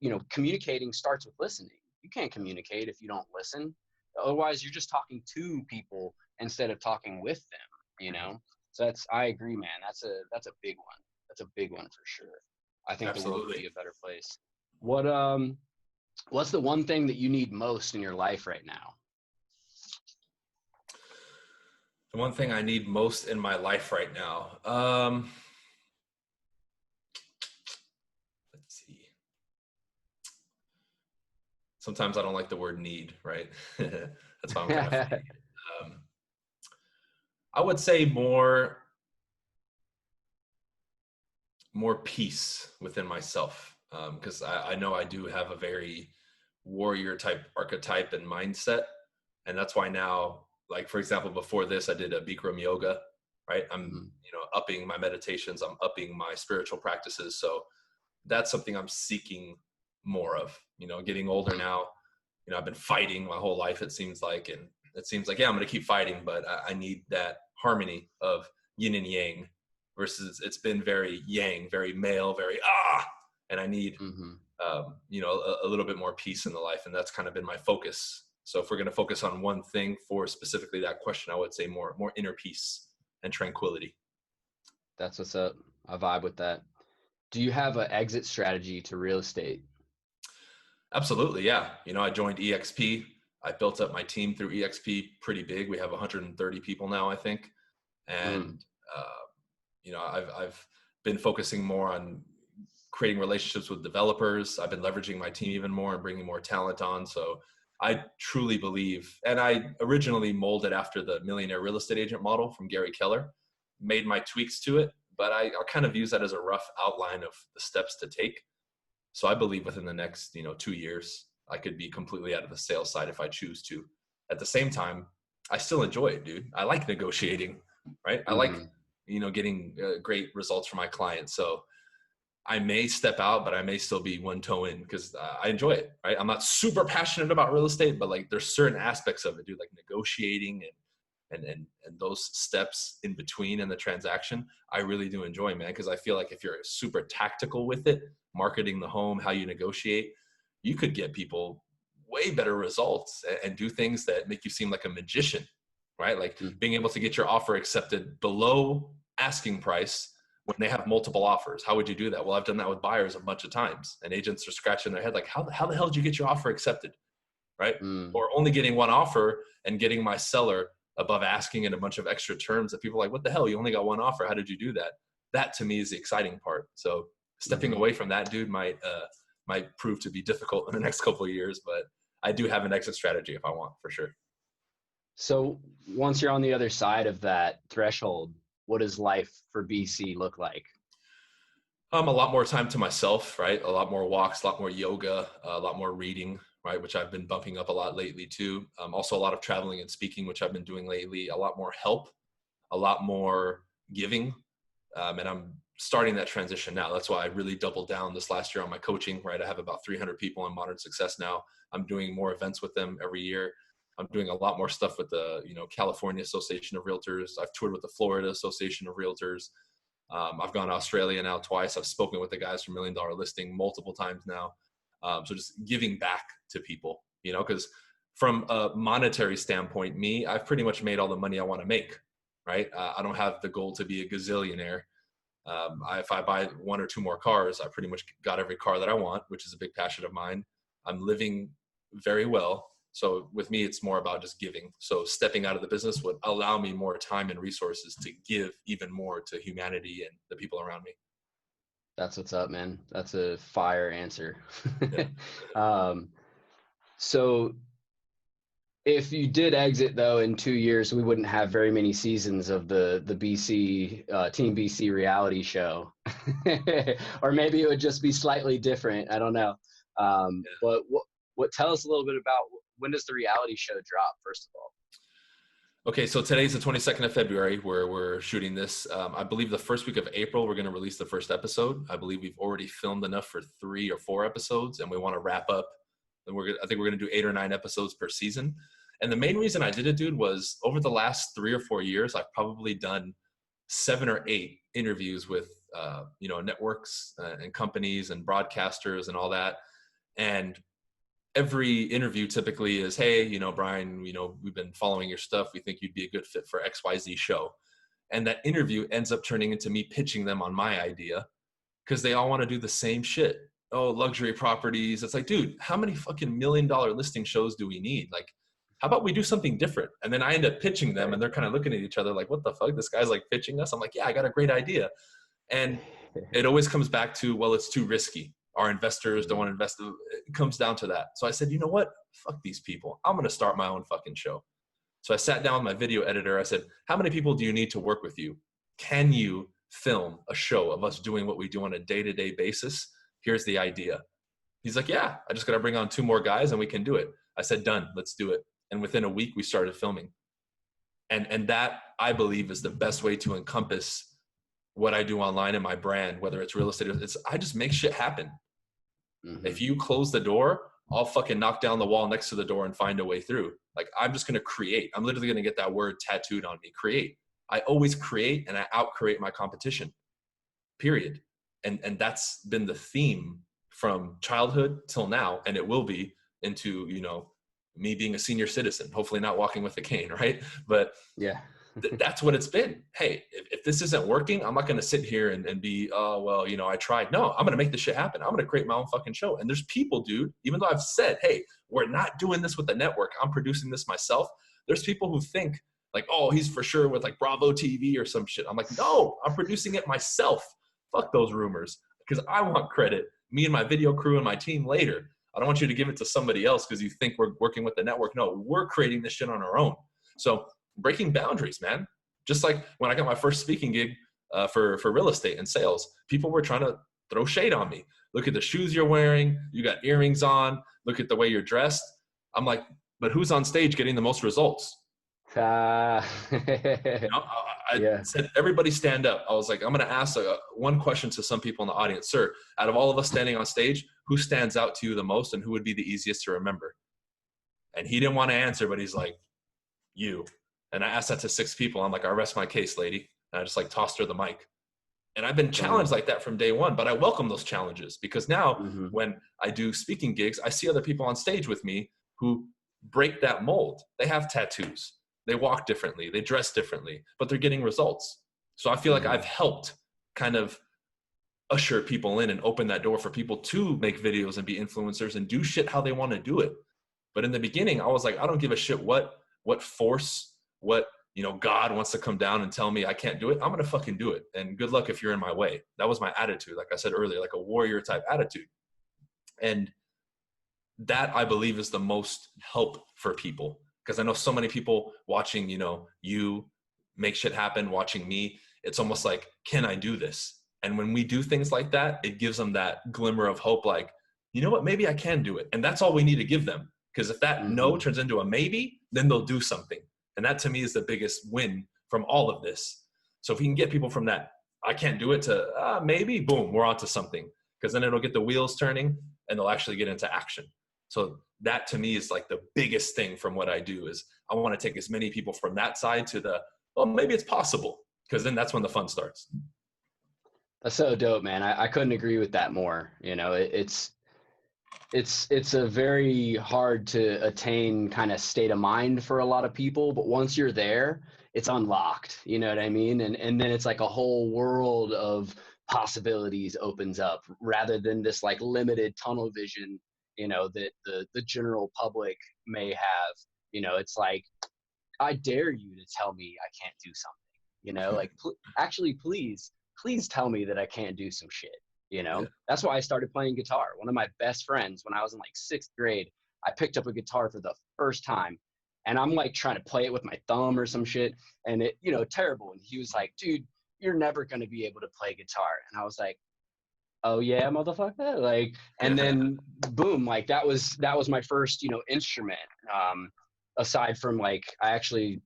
you know, communicating starts with listening. You can't communicate if you don't listen. Otherwise, you're just talking to people instead of talking with them, you know? So I agree, man. That's a big one. That's a big one for sure. I think the world would Absolutely. be a better place. What's the one thing that you need most in your life right now? The one thing I need most in my life right now. Let's see. Sometimes I don't like the word need, right? That's why I'm kind of funny. I would say more peace within myself, because I know I do have a very warrior type archetype and mindset, and that's why now, like for example, before this, I did a Bikram yoga, right? I'm you know, upping my meditations, I'm upping my spiritual practices, so that's something I'm seeking more of. You know, getting older now, you know, I've been fighting my whole life, it seems like, and it seems like, yeah, I'm going to keep fighting, but I need that harmony of yin and yang versus it's been very yang, very male, very, and I need, you know, a little bit more peace in the life. And that's kind of been my focus. So if we're going to focus on one thing for specifically that question, I would say more inner peace and tranquility. That's what's up. I vibe with that. Do you have an exit strategy to real estate? Absolutely. Yeah. You know, I joined EXP. I built up my team through EXP pretty big. We have 130 people now, I think. And, you know, I've been focusing more on creating relationships with developers. I've been leveraging my team even more and bringing more talent on. So I truly believe, and I originally molded after the millionaire real estate agent model from Gary Keller, made my tweaks to it, but I kind of use that as a rough outline of the steps to take. So I believe within the next, you know, 2 years, I could be completely out of the sales side if I choose to. At the same time, I still enjoy it, dude. I like negotiating, right? I like, you know, getting great results for my clients. So I may step out, but I may still be one toe in because I enjoy it, right? I'm not super passionate about real estate, but like there's certain aspects of it, dude, like negotiating and those steps in between in the transaction, I really do enjoy, man. Because I feel like if you're super tactical with it, marketing the home, how you negotiate, you could get people way better results and do things that make you seem like a magician, right? Like being able to get your offer accepted below asking price when they have multiple offers. How would you do that? Well, I've done that with buyers a bunch of times, and agents are scratching their head like, how the hell did you get your offer accepted, right? Or only getting one offer and getting my seller above asking and a bunch of extra terms that people are like, what the hell? You only got one offer. How did you do that? That to me is the exciting part. So stepping away from that, dude, might prove to be difficult in the next couple of years, but I do have an exit strategy if I want, for sure. So once you're on the other side of that threshold, what does life for BC look like? A lot more time to myself, right? A lot more walks, a lot more yoga, a lot more reading, right? Which I've been bumping up a lot lately too. Also a lot of traveling and speaking, which I've been doing lately. A lot more help, a lot more giving. And I'm starting that transition now. That's why I really doubled down this last year on my coaching, right? I have about 300 people in Modern Success now. I'm doing more events with them every year. I'm doing a lot more stuff with the, California Association of Realtors. I've toured with the Florida Association of Realtors. I've gone to Australia now twice. I've spoken with the guys from $1 Million Listing multiple times now. So just giving back to people, because from a monetary standpoint, I've pretty much made all the money I want to make, right? I don't have the goal to be a gazillionaire. If I buy 1 or 2 more cars, I pretty much got every car that I want, which is a big passion of mine. I'm living very well. So with me, it's more about just giving. So stepping out of the business would allow me more time and resources to give even more to humanity and the people around me. That's what's up, man. That's a fire answer. Yeah. So if you did exit though in 2 years, we wouldn't have very many seasons of the BC Team BC reality show, or maybe it would just be slightly different. I don't know. But what tell us a little bit about when does the reality show drop, first of all? Okay, so today's the 22nd of February where we're shooting this. I believe the first week of April, we're going to release the first episode. I believe we've already filmed enough for 3 or 4 episodes, and we want to wrap up. And I think we're going to do 8 or 9 episodes per season. And the main reason I did it, dude, was over the last 3 or 4 years, I've probably done 7 or 8 interviews with, networks and companies and broadcasters and all that. And every interview typically is, hey, Bryan, we've been following your stuff. We think you'd be a good fit for XYZ show. And that interview ends up turning into me pitching them on my idea because they all want to do the same shit. Oh, luxury properties. It's like, dude, how many fucking $1 million listing shows do we need? Like, how about we do something different? And then I end up pitching them and they're kind of looking at each other like, what the fuck? This guy's like pitching us. I'm like, yeah, I got a great idea. And it always comes back to, well, it's too risky. Our investors don't want to invest. It comes down to that. So I said, you know what? Fuck these people. I'm going to start my own fucking show. So I sat down with my video editor. I said, how many people do you need to work with you? Can you film a show of us doing what we do on a day-to-day basis? Here's the idea. He's like, yeah, I just got to bring on 2 more guys and we can do it. I said, done, let's do it. And within a week we started filming. And that, I believe, is the best way to encompass what I do online in my brand, whether it's real estate. I just make shit happen. Mm-hmm. If you close the door, I'll fucking knock down the wall next to the door and find a way through. Like, I'm just going to create. I'm literally going to get that word tattooed on me. Create. I always create and I out-create my competition, period. And that's been the theme from childhood till now. And it will be into, me being a senior citizen, hopefully not walking with a cane, right? But yeah, that's what it's been. Hey, if this isn't working, I'm not going to sit here and be, oh, well, I tried. No, I'm going to make this shit happen. I'm going to create my own fucking show. And there's people, dude, even though I've said, hey, we're not doing this with the network, I'm producing this myself. There's people who think like, oh, he's for sure with like Bravo TV or some shit. I'm like, no, I'm producing it myself. Fuck those rumors, because I want credit, me and my video crew and my team later. I don't want you to give it to somebody else because you think we're working with the network. No, we're creating this shit on our own. So breaking boundaries, man. Just like when I got my first speaking gig for real estate and sales, people were trying to throw shade on me. Look at the shoes you're wearing. You got earrings on. Look at the way you're dressed. I'm like, but who's on stage getting the most results? I said, everybody stand up. I was like, I'm going to ask one question to some people in the audience. Sir, out of all of us standing on stage, who stands out to you the most and who would be the easiest to remember? And he didn't want to answer, but he's like, you. And I asked that to 6 people. I'm like, I rest my case, lady. And I just like tossed her the mic. And I've been challenged like that from day one, but I welcome those challenges because now when I do speaking gigs, I see other people on stage with me who break that mold. They have tattoos. They walk differently. They dress differently, but they're getting results. So I feel like I've helped kind of usher people in and open that door for people to make videos and be influencers and do shit how they want to do it. But in the beginning, I was like, I don't give a shit what force, what, God wants to come down and tell me I can't do it. I'm going to fucking do it. And good luck if you're in my way. That was my attitude. Like I said earlier, like a warrior type attitude. And that, I believe, is the most help for people. Because I know so many people watching, you make shit happen, watching me. It's almost like, can I do this? And when we do things like that, it gives them that glimmer of hope. Like, you know what, maybe I can do it. And that's all we need to give them. Because if that no turns into a maybe, then they'll do something. And that to me is the biggest win from all of this. So if we can get people from that, I can't do it to maybe, boom, we're onto something. Because then it'll get the wheels turning and they'll actually get into action. So that to me is like the biggest thing from what I do is I want to take as many people from that side to the, well, maybe it's possible. Because then that's when the fun starts. That's so dope, man. I couldn't agree with that more. You know, it's a very hard to attain kind of state of mind for a lot of people, but once you're there, it's unlocked. You know what I mean? And then it's like a whole world of possibilities opens up rather than this like limited tunnel vision, you know, that the general public may have. You know, it's like, I dare you to tell me I can't do something, you know, like actually, please tell me that I can't do some shit. You Yeah. know, that's why I started playing guitar. One of my best friends, when I was in like sixth grade, I picked up a guitar for the first time and I'm like trying to play it with my thumb or some shit. And it, you know, terrible. And he was like, dude, you're never going to be able to play guitar. And I was like, oh yeah, motherfucker. Like, and then boom, like that was my first, you know, instrument. Aside from like, I actually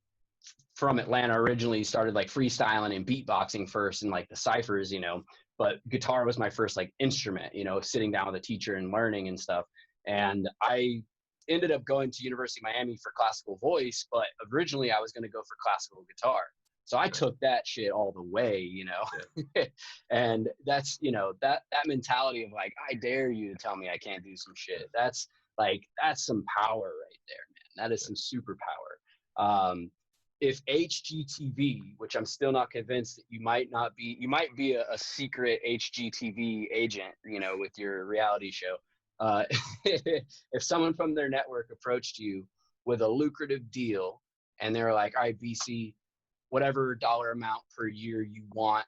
from Atlanta originally started like freestyling and beatboxing first and like the ciphers, you know, but guitar was my first like instrument, you know, sitting down with a teacher and learning and stuff. And I ended up going to University of Miami for classical voice, but originally I was going to go for classical guitar. So I took that shit all the way, you know. Yeah. And that's, you know, that mentality of like, I dare you to tell me I can't do some shit. That's like, that's some power right there, man. That is some superpower. If HGTV, which I'm still not convinced that you might not be, you might be a secret HGTV agent, you know, with your reality show. If someone from their network approached you with a lucrative deal and they're like, all right, BC, whatever dollar amount per year you want,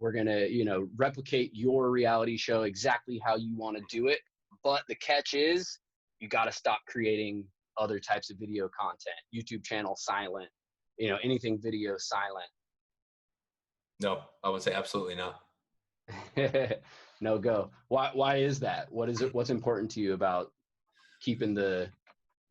we're going to, you know, replicate your reality show exactly how you want to do it. But the catch is you got to stop creating other types of video content, YouTube channel silent, you know, anything video silent. No, I would say absolutely not. No go. Why is that? What is it? What's important to you about keeping the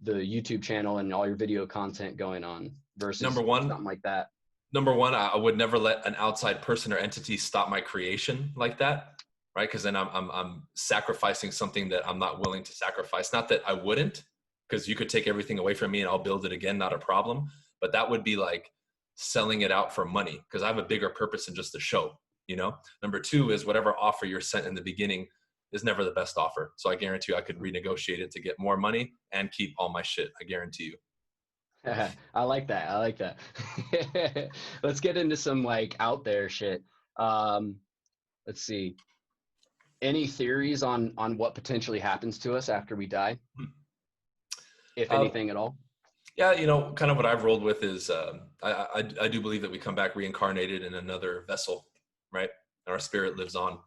YouTube channel and all your video content going on versus Number one, something like that? I would never let an outside person or entity stop my creation like that, right? Because then I'm sacrificing something that I'm not willing to sacrifice. Not that I wouldn't, because you could take everything away from me and I'll build it again, not a problem. But that would be like selling it out for money, because I have a bigger purpose than just the show, you know? Number two is whatever offer you're sent in the beginning is never the best offer. So I guarantee you I could renegotiate it to get more money and keep all my shit. I guarantee you. I like that. I like that. Let's get into some like out there shit. Um, let's see. Any theories on what potentially happens to us after we die, if Uh, anything at all? yeah, you know, kind of what I've rolled with is I do believe that we come back reincarnated in another vessel, right? And our spirit lives on.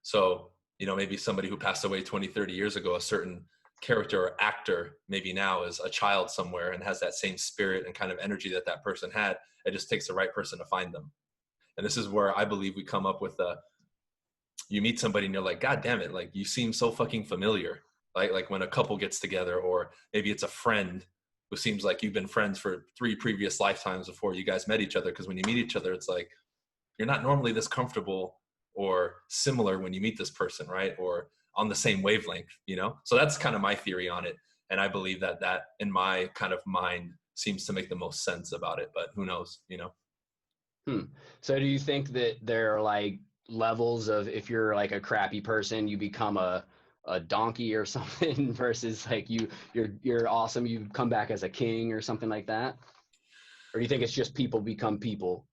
So, you know, maybe somebody who passed away 20, 30 years ago, a certain character or actor maybe now is a child somewhere and has that same spirit and kind of energy that that person had. It just takes the right person to find them. And this is where I believe we come up with you meet somebody and you're like, God damn it, like you seem so fucking familiar. Like when a couple gets together, or maybe it's a friend who seems like you've been friends for 3 previous lifetimes before you guys met each other. Because when you meet each other, it's like you're not normally this comfortable or similar when you meet this person, right? Or on the same wavelength, you know? So that's kind of my theory on it. And I believe that in my kind of mind seems to make the most sense about it, but who knows, you know? So do you think that there are like levels of, if you're like a crappy person, you become a donkey or something versus like you're awesome, you come back as a king or something like that? Or do you think it's just people become people?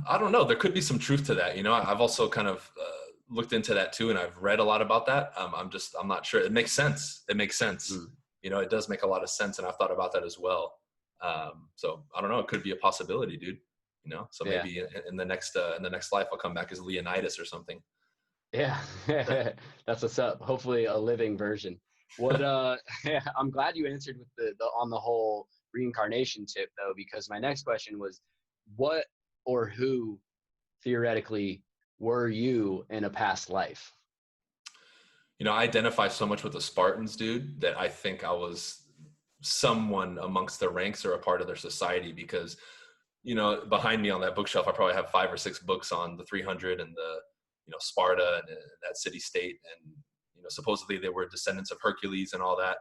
I don't know. There could be some truth to that. You know, I've also kind of looked into that too, and I've read a lot about that. I'm not sure. It makes sense. It makes sense. Mm, You know, it does make a lot of sense, and I've thought about that as well. So I don't know. It could be a possibility, dude. You know, so yeah. maybe in the next life, I'll come back as Leonidas or something. Yeah. That's what's up. Hopefully a living version. What yeah, I'm glad you answered with the on the whole reincarnation tip though, because my next question was what or who theoretically were you in a past life? You know, I identify so much with the Spartans, dude, that I think I was someone amongst their ranks or a part of their society, because you know, behind me on that bookshelf, I probably have 5 or 6 books on the 300 and the, you know, Sparta and that city state. And, you know, supposedly they were descendants of Hercules and all that.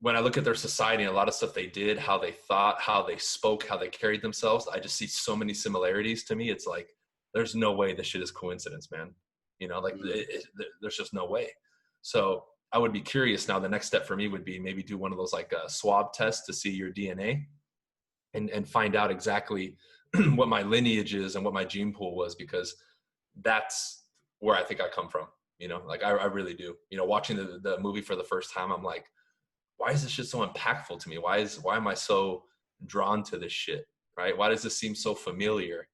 When I look at their society and a lot of stuff they did, how they thought, how they spoke, how they carried themselves, I just see so many similarities to me. It's like, there's no way this shit is coincidence, man. You know, like there's just no way. So I would be curious now. The next step for me would be maybe do one of those like swab tests to see your DNA and find out exactly what my lineage is and what my gene pool was, because that's where I think I come from. You know, like I really do. You know, watching the movie for the first time, I'm like, why is this shit so impactful to me? Why am I so drawn to this shit? Right? Why does this seem so familiar?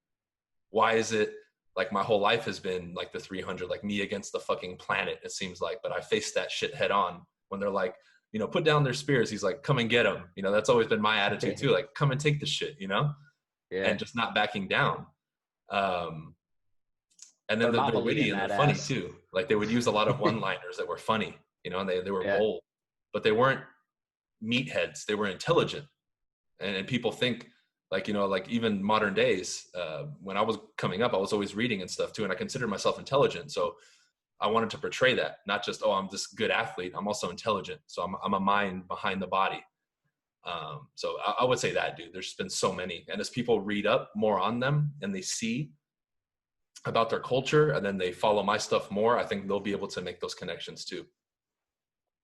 Why is it like my whole life has been like the 300, like me against the fucking planet, it seems like, but I faced that shit head on when they're like, you know, put down their spears. He's like, come and get them. You know, that's always been my attitude too. Like, come and take the shit, you know, Yeah. and just not backing down. And then they're Thermopylae witty in and they're that funny ass. too. Like they would use a lot of one-liners that were funny, you know, and they were Yeah. bold, but they weren't meatheads. They were intelligent. And people think like, you know, like even modern days, when I was coming up, I was always reading and stuff too. And I considered myself intelligent. So I wanted to portray that, not just, oh, I'm this good athlete. I'm also intelligent. So I'm a mind behind the body. So I would say that, dude, there's been so many. And as people read up more on them and they see about their culture and then they follow my stuff more, I think they'll be able to make those connections too.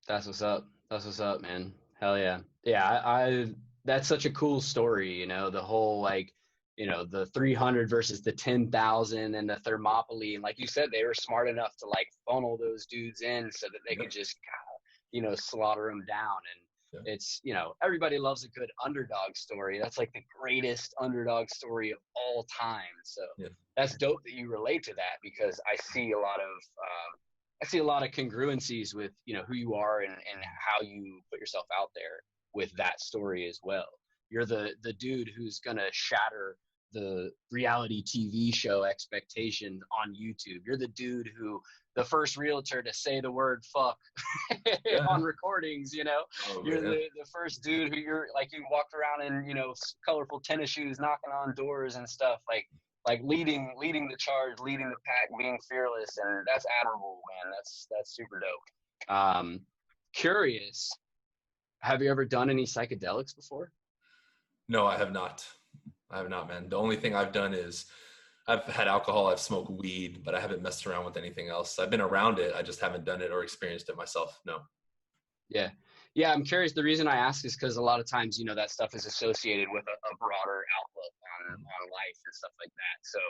That's what's up. That's what's up, man. Hell yeah. Yeah, I that's such a cool story, you know, the whole like, you know, the 300 versus the 10,000 and the Thermopylae. And like you said, they were smart enough to like funnel those dudes in so that they Yep. could just, you know, slaughter them down. And Yeah. it's, you know, everybody loves a good underdog story. That's like the greatest underdog story of all time. So Yeah. that's dope that you relate to that, because I see a lot of congruencies with, you know, who you are and how you put yourself out there with that story as well. You're the dude who's gonna shatter the reality TV show expectations on YouTube. You're the dude who the first realtor to say the word fuck Yeah. on recordings, you know. Oh, You're man. the first dude who you're like, you walked around in, you know, colorful tennis shoes, knocking on doors and stuff, like leading the charge, leading the pack, being fearless, and that's admirable, man. That's super dope. Curious, have you ever done any psychedelics before? No, I have not. I have not, man. The only thing I've done is I've had alcohol, I've smoked weed, but I haven't messed around with anything else. I've been around it. I just haven't done it or experienced it myself. No. Yeah. Yeah, I'm curious. The reason I ask is because a lot of times, you know, that stuff is associated with a broader outlook on life and stuff like that. So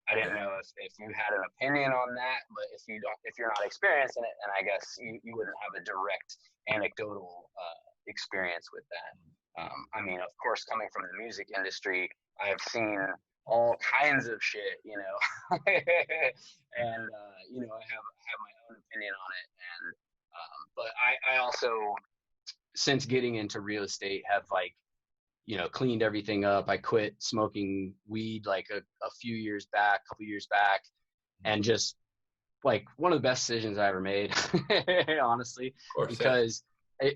I didn't know if you had an opinion on that, but if you're not experiencing it, and I guess you wouldn't have a direct anecdotal experience with that. I mean, of course, coming from the music industry, I've seen all kinds of shit, you know, and you know, I have my own opinion on it, and but I also, since getting into real estate, have like, you know, cleaned everything up. I quit smoking weed like a few years back, couple years back, and just like one of the best decisions I ever made, honestly, Of course, yeah. because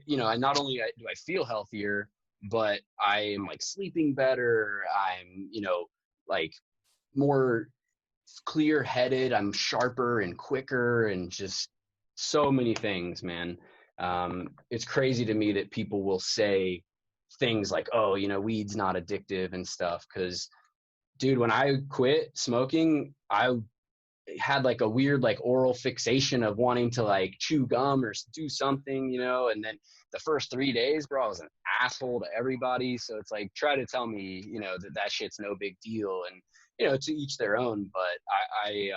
you know, I not only do I feel healthier, but I am like sleeping better. I'm, you know, like more clear headed. I'm sharper and quicker and just so many things, man. It's crazy to me that people will say things like, oh, you know, weed's not addictive and stuff. Cause dude, when I quit smoking, I had like a weird like oral fixation of wanting to like chew gum or do something, you know. And then the first 3 days, bro, I was an asshole to everybody. So it's like, try to tell me, you know, that shit's no big deal. And you know, to each their own. But I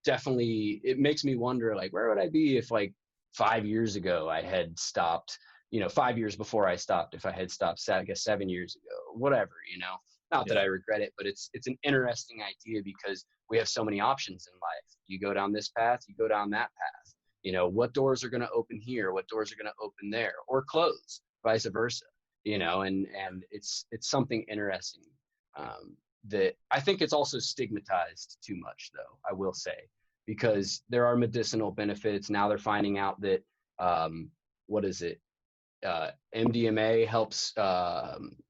definitely, it makes me wonder, like, where would I be if like 5 years ago I had stopped, you know, 5 years before I stopped, if I had stopped, I guess 7 years ago, whatever, you know. Not that Yeah. I regret it, but it's an interesting idea because we have so many options in life. You go down this path, you go down that path. You know, what doors are going to open here, what doors are going to open there, or close, vice versa. You know, and it's something interesting. That I think it's also stigmatized too much, though, I will say, because there are medicinal benefits. Now they're finding out that, what is it? MDMA helps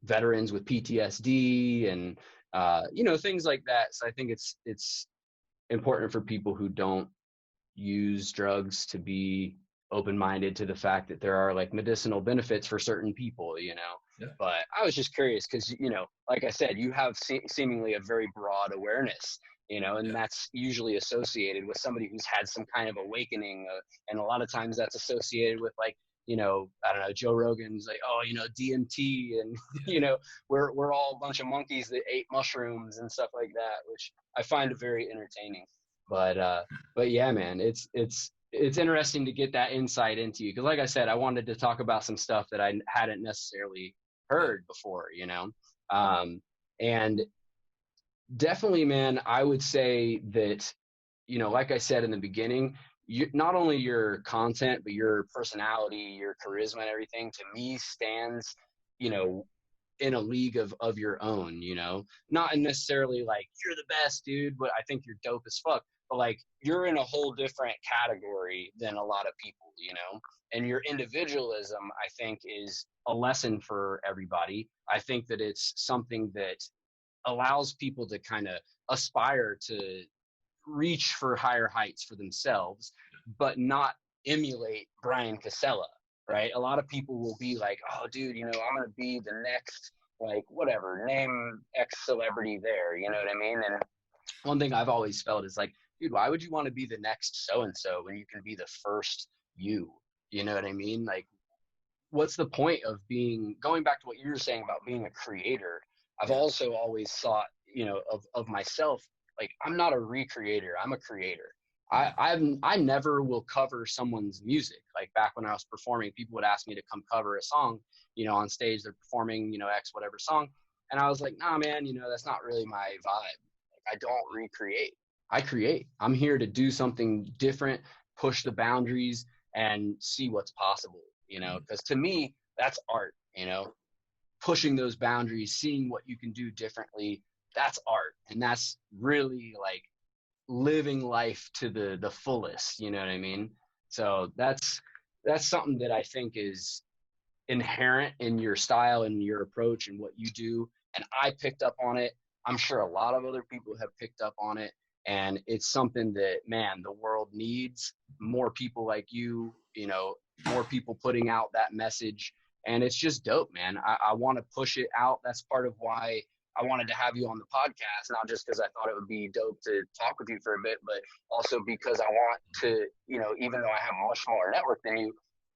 veterans with PTSD and things like that. So I think it's important for people who don't use drugs to be open-minded to the fact that there are like medicinal benefits for certain people. Yeah. But I was just curious because like I said, you have seemingly a very broad awareness, and Yeah. that's usually associated with somebody who's had some kind of awakening, and a lot of times that's associated with like I don't know, Joe Rogan's like, oh, DMT, and we're all a bunch of monkeys that ate mushrooms and stuff like that, which I find very entertaining. But yeah, man, it's interesting to get that insight into you because, like I said, I wanted to talk about some stuff that I hadn't necessarily Yeah. heard before. And definitely, man, I would say that like I said in the beginning, not only your content but your personality, your charisma, and everything to me stands, you know, in a league of your own, not necessarily like you're the best dude, but I think you're dope as fuck. But like you're in a whole different category than a lot of people. And your individualism, I think, is a lesson for everybody. I think that it's something that allows people to kind of aspire to reach for higher heights for themselves, but not emulate Bryan Casella, right? A lot of people will be like, oh, dude, I'm going to be the next, like, whatever, name X celebrity there. You know what I mean? And one thing I've always felt is like, dude, why would you want to be the next so and so when you can be the first you? You know what I mean? Like, what's the point of going back to what you were saying about being a creator? I've Yeah. also always thought, of myself, like I'm not a recreator, I'm a creator. I never will cover someone's music. Like back when I was performing, people would ask me to come cover a song, on stage. They're performing, X whatever song. And I was like, nah, man, that's not really my vibe. Like I don't recreate. I create. I'm here to do something different, push the boundaries, and see what's possible, because to me, that's art, pushing those boundaries, seeing what you can do differently. That's art. And that's really like living life to the fullest. You know what I mean? So that's something that I think is inherent in your style and your approach and what you do. And I picked up on it. I'm sure a lot of other people have picked up on it. And it's something that, man, the world needs more people like you, more people putting out that message. And it's just dope, man. I want to push it out. That's part of why I wanted to have you on the podcast, not just because I thought it would be dope to talk with you for a bit, but also because I want to, even though I have a much smaller network than you,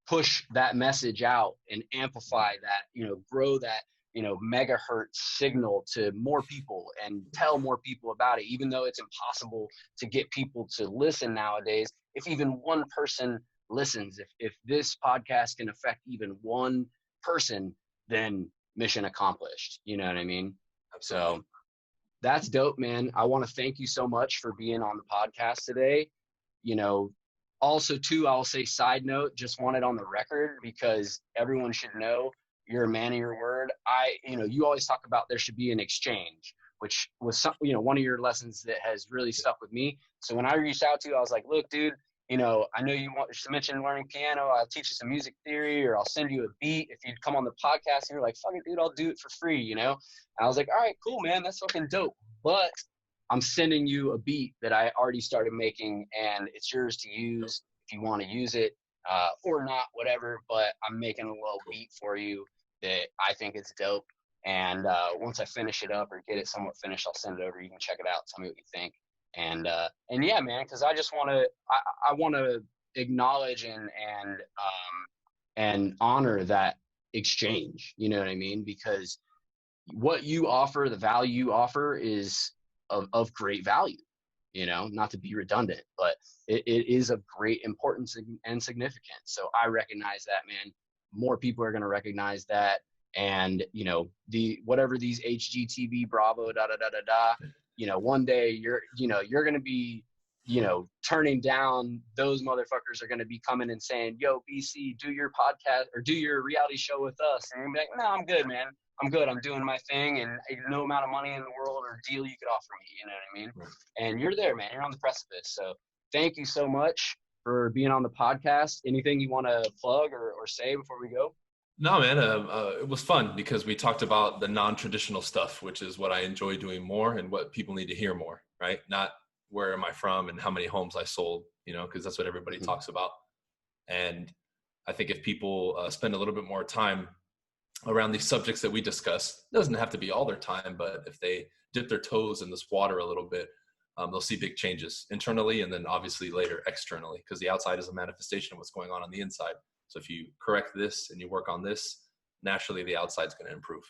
push that message out and amplify that, grow that, megahertz signal to more people and tell more people about it, even though it's impossible to get people to listen nowadays. If even one person listens, if this podcast can affect even one person, then mission accomplished. You know what I mean? Absolutely. So that's dope, man. I want to thank you so much for being on the podcast today. You know, Also, too, I'll say side note, just want it on the record because everyone should know you're a man of your word. You always talk about there should be an exchange, which was one of your lessons that has really stuck with me. So when I reached out to you, I was like, look, dude, I know you want to mention learning piano. I'll teach you some music theory, or I'll send you a beat if you'd come on the podcast. And you're like, fuck it, dude, I'll do it for free. And I was like, all right, cool, man, that's fucking dope. But I'm sending you a beat that I already started making, and it's yours to use if you want to use it or not, whatever. But I'm making a little beat for you that I think is dope. And once I finish it up or get it somewhat finished, I'll send it over. You can check it out. Tell me what you think. And yeah, man, because I just want to I want to acknowledge and honor that exchange. You know what I mean? Because what you offer, the value you offer, is of great value. Not to be redundant, but it is of great importance and significance. So I recognize that, man. More people are going to recognize that. And, whatever these HGTV, Bravo, da, da, da, da, da, one day you're going to be, turning down, those motherfuckers are going to be coming and saying, yo, BC, do your podcast or do your reality show with us. And you're going to be like, no, I'm good, man. I'm good. I'm doing my thing, and no amount of money in the world or deal you could offer me. You know what I mean? Right. And you're there, man. You're on the precipice. So thank you so much for being on the podcast. Anything you want to plug or say before we go? No, man, it was fun because we talked about the non-traditional stuff, which is what I enjoy doing more and what people need to hear more, right? Not where am I from and how many homes I sold, because that's what everybody Mhm. talks about. And I think if people spend a little bit more time around these subjects that we discuss, it doesn't have to be all their time, but if they dip their toes in this water a little bit, they'll see big changes internally and then obviously later externally, because the outside is a manifestation of what's going on the inside. So if you correct this and you work on this, naturally the outside's going to improve.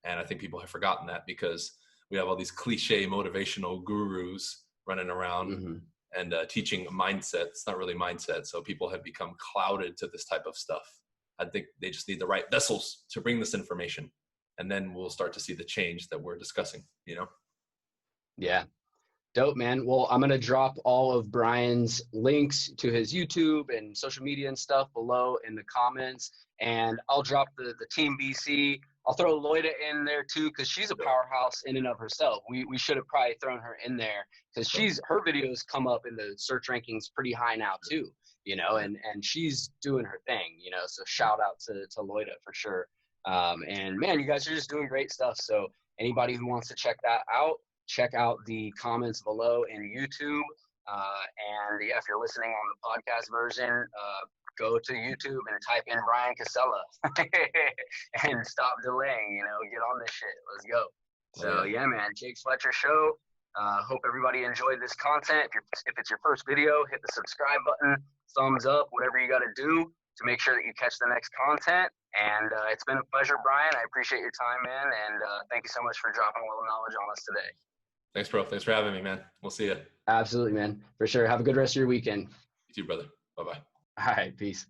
And I think people have forgotten that because we have all these cliche motivational gurus running around Mhm. and teaching mindset. It's not really mindset. So people have become clouded to this type of stuff. I think they just need the right vessels to bring this information. And then we'll start to see the change that we're discussing. Yeah. Dope, man. Well, I'm going to drop all of Bryan's links to his YouTube and social media and stuff below in the comments. And I'll drop the Team BC. I'll throw Loida in there too, because she's a powerhouse in and of herself. We should have probably thrown her in there because her videos come up in the search rankings pretty high now too, and she's doing her thing, so shout out to Loida for sure. And man, you guys are just doing great stuff. So anybody who wants to check out the comments below in YouTube. And yeah, if you're listening on the podcast version, go to YouTube and type in Bryan Casella and stop delaying, get on this shit. Let's go. So yeah, man, Jake Fletcher Show. Hope everybody enjoyed this content. If it's your first video, hit the subscribe button, thumbs up, whatever you got to do to make sure that you catch the next content. And it's been a pleasure, Bryan. I appreciate your time, man. And thank you so much for dropping a little knowledge on us today. Thanks, bro. Thanks for having me, man. We'll see you. Absolutely, man. For sure. Have a good rest of your weekend. You too, brother. Bye-bye. All right. Peace.